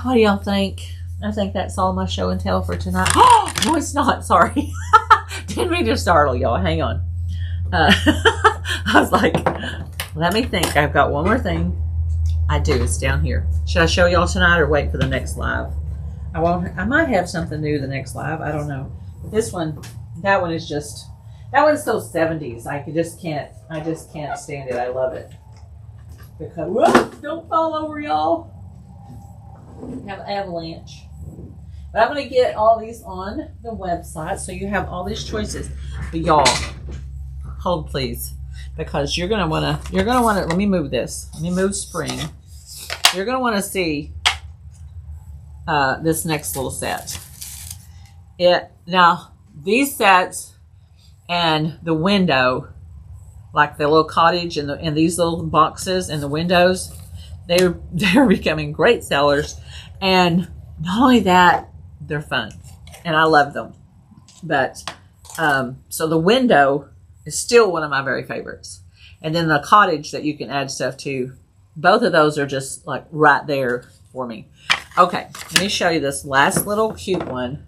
Speaker 1: what do y'all think? I think that's all my show and tell for tonight. Oh, no, it's not. Sorry. Didn't mean to startle y'all. Hang on. I was like, let me think. I've got one more thing. I do. It's down here. Should I show y'all tonight or wait for the next live? I might have something new the next live. I don't know. This one, that one is just, that one's so 70s. I just can't stand it. I love it. Because, whoa, don't fall over, y'all. Have an avalanche. But I'm going to get all these on the website so you have all these choices. But y'all, hold please. Because you're going to want to, let me move this. Let me move spring. You're going to want to see this next little set. Now these sets and the window, like the little cottage and these little boxes and the windows, they're becoming great sellers. And not only that, they're fun and I love them. But so the window is still one of my very favorites. And then the cottage that you can add stuff to, both of those are just like right there for me. Okay, let me show you this last little cute one.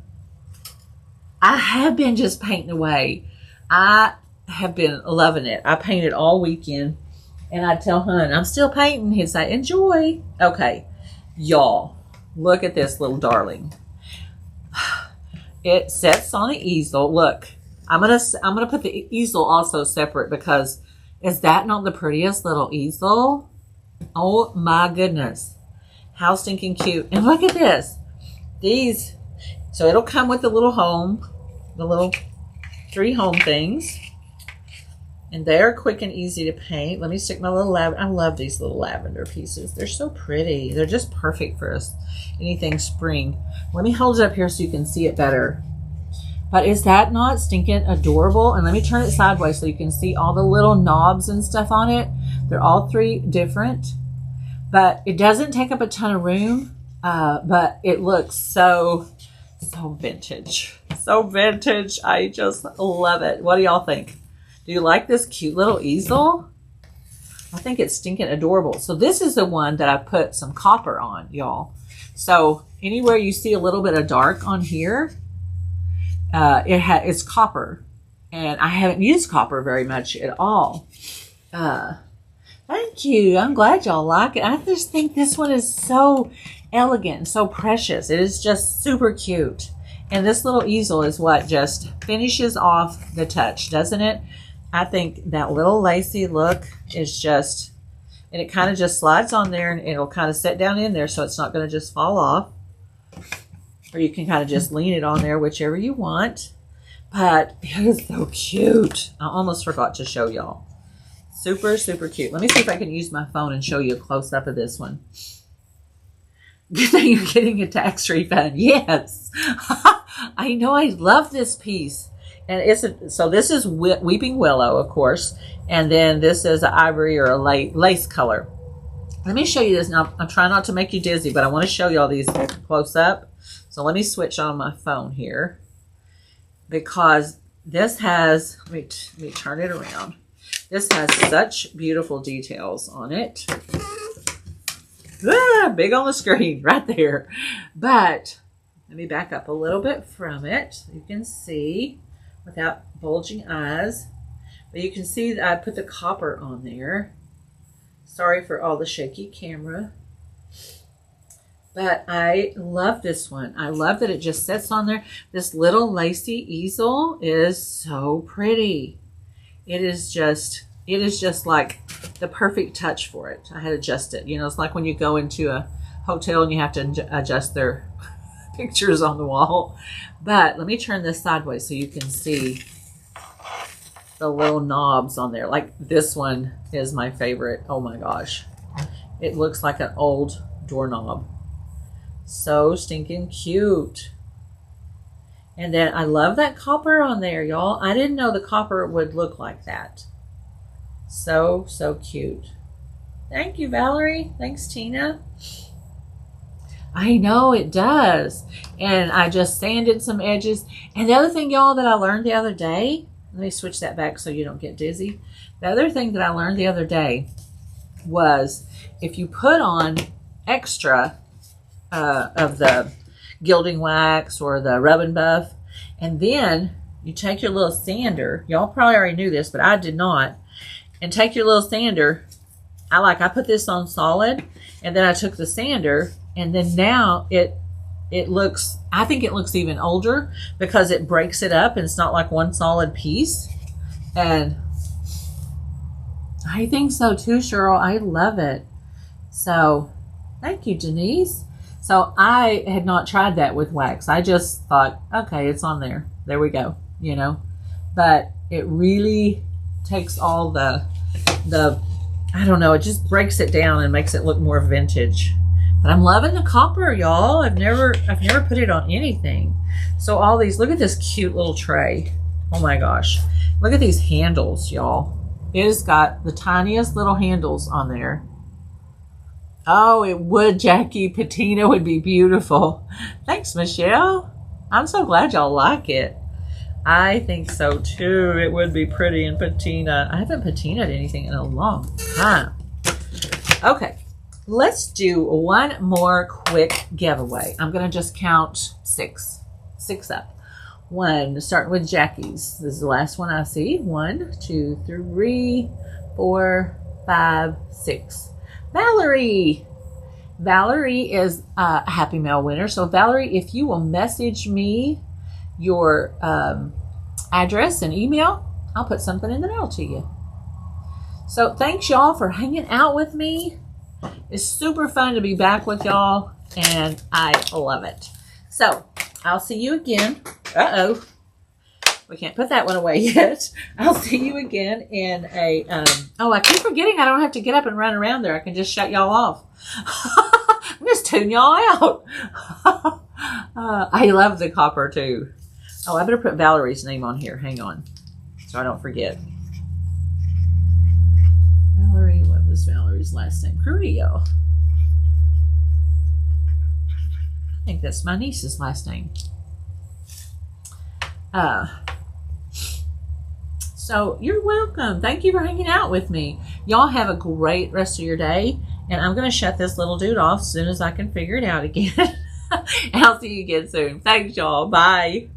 Speaker 1: I have been just painting away. I have been loving it. I painted all weekend, and I tell Hun, I'm still painting. He'd say, enjoy. Okay, y'all, look at this little darling. It sits on the easel. Look, I'm gonna put the easel also separate because is that not the prettiest little easel? Oh my goodness, how stinking cute! And look at this. These, so it'll come with the little home, the little 3 home things. And they're quick and easy to paint. Let me stick my little lavender. I love these little lavender pieces. They're so pretty. They're just perfect for us. Anything spring. Let me hold it up here so you can see it better. But is that not stinking adorable? And let me turn it sideways so you can see all the little knobs and stuff on it. They're all 3 different. But it doesn't take up a ton of room. But it looks so vintage. So vintage. I just love it. What do y'all think? Do you like this cute little easel? I think it's stinking adorable. So this is the one that I put some copper on, y'all. So anywhere you see a little bit of dark on here, it's copper. And I haven't used copper very much at all. Thank you. I'm glad y'all like it. I just think this one is so elegant and so precious. It is just super cute. And this little easel is what just finishes off the touch, doesn't it? I think that little lacy look is just, and it kind of just slides on there and it'll kind of set down in there so it's not going to just fall off. Or you can kind of just lean it on there, whichever you want. But it is so cute. I almost forgot to show y'all. Super, super cute. Let me see if I can use my phone and show you a close-up of this one. Good thing you're getting a tax refund. Yes. I know, I love this piece. And so this is Weeping Willow, of course. And then this is an ivory or a lace color. Let me show you this. Now, I'm trying not to make you dizzy, but I want to show you all these close up. So let me switch on my phone here. Because this has, let me turn it around. This has such beautiful details on it. Big on the screen right there. But let me back up a little bit from it. You can see without bulging eyes. But you can see that I put the copper on there. Sorry for all the shaky camera. But I love this one. I love that it just sits on there. This little lacy easel is so pretty. It is just like the perfect touch for it. I had to adjust it. You know, it's like when you go into a hotel and you have to adjust their pictures on the wall. But let me turn this sideways so you can see the little knobs on there. Like this one is my favorite. Oh my gosh. It looks like an old doorknob. So stinking cute. And then I love that copper on there, y'all. I didn't know the copper would look like that. So, so cute. Thank you, Valerie. Thanks, Tina. I know it does. And I just sanded some edges. And the other thing, y'all, that I learned the other day, let me switch that back so you don't get dizzy. The other thing that I learned the other day was if you put on extra of the gilding wax or the rub and buff, and then you take your little sander, y'all probably already knew this, but I did not, and take your little sander. I put this on solid, and then I took the sander, and then now it looks, I think it looks even older because it breaks it up and it's not like one solid piece. And I think so too, Cheryl. I love it. So thank you, Denise. So I had not tried that with wax. I just thought, okay, it's on there. There we go, you know. But it really takes all the I don't know, it just breaks it down and makes it look more vintage. But I'm loving the copper, y'all. I've never put it on anything. So all these, look at this cute little tray. Oh my gosh. Look at these handles, y'all. It has got the tiniest little handles on there. Oh, it would, Jackie. Patina would be beautiful. Thanks, Michelle. I'm so glad y'all like it. I think so too. It would be pretty in patina. I haven't patinaed anything in a long time. Okay, let's do one more quick giveaway. I'm going to just count six up. One, starting with Jackie's. This is the last one I see. 1, 2, 3, 4, 5, 6. Valerie. Valerie is a Happy Mail winner. So Valerie, if you will message me your address and email, I'll put something in the mail to you. So thanks y'all for hanging out with me. It's super fun to be back with y'all, and I love it. So I'll see you again. We can't put that one away yet. I'll see you again in a, oh, I keep forgetting I don't have to get up and run around there. I can just shut y'all off. I'm just tune y'all out. I love the copper too. Oh, I better put Valerie's name on here. Hang on, so I don't forget. Valerie, what was Valerie's last name? Crudillo. I think that's my niece's last name. So you're welcome. Thank you for hanging out with me. Y'all have a great rest of your day. And I'm going to shut this little dude off as soon as I can figure it out again. And I'll see you again soon. Thanks, y'all. Bye.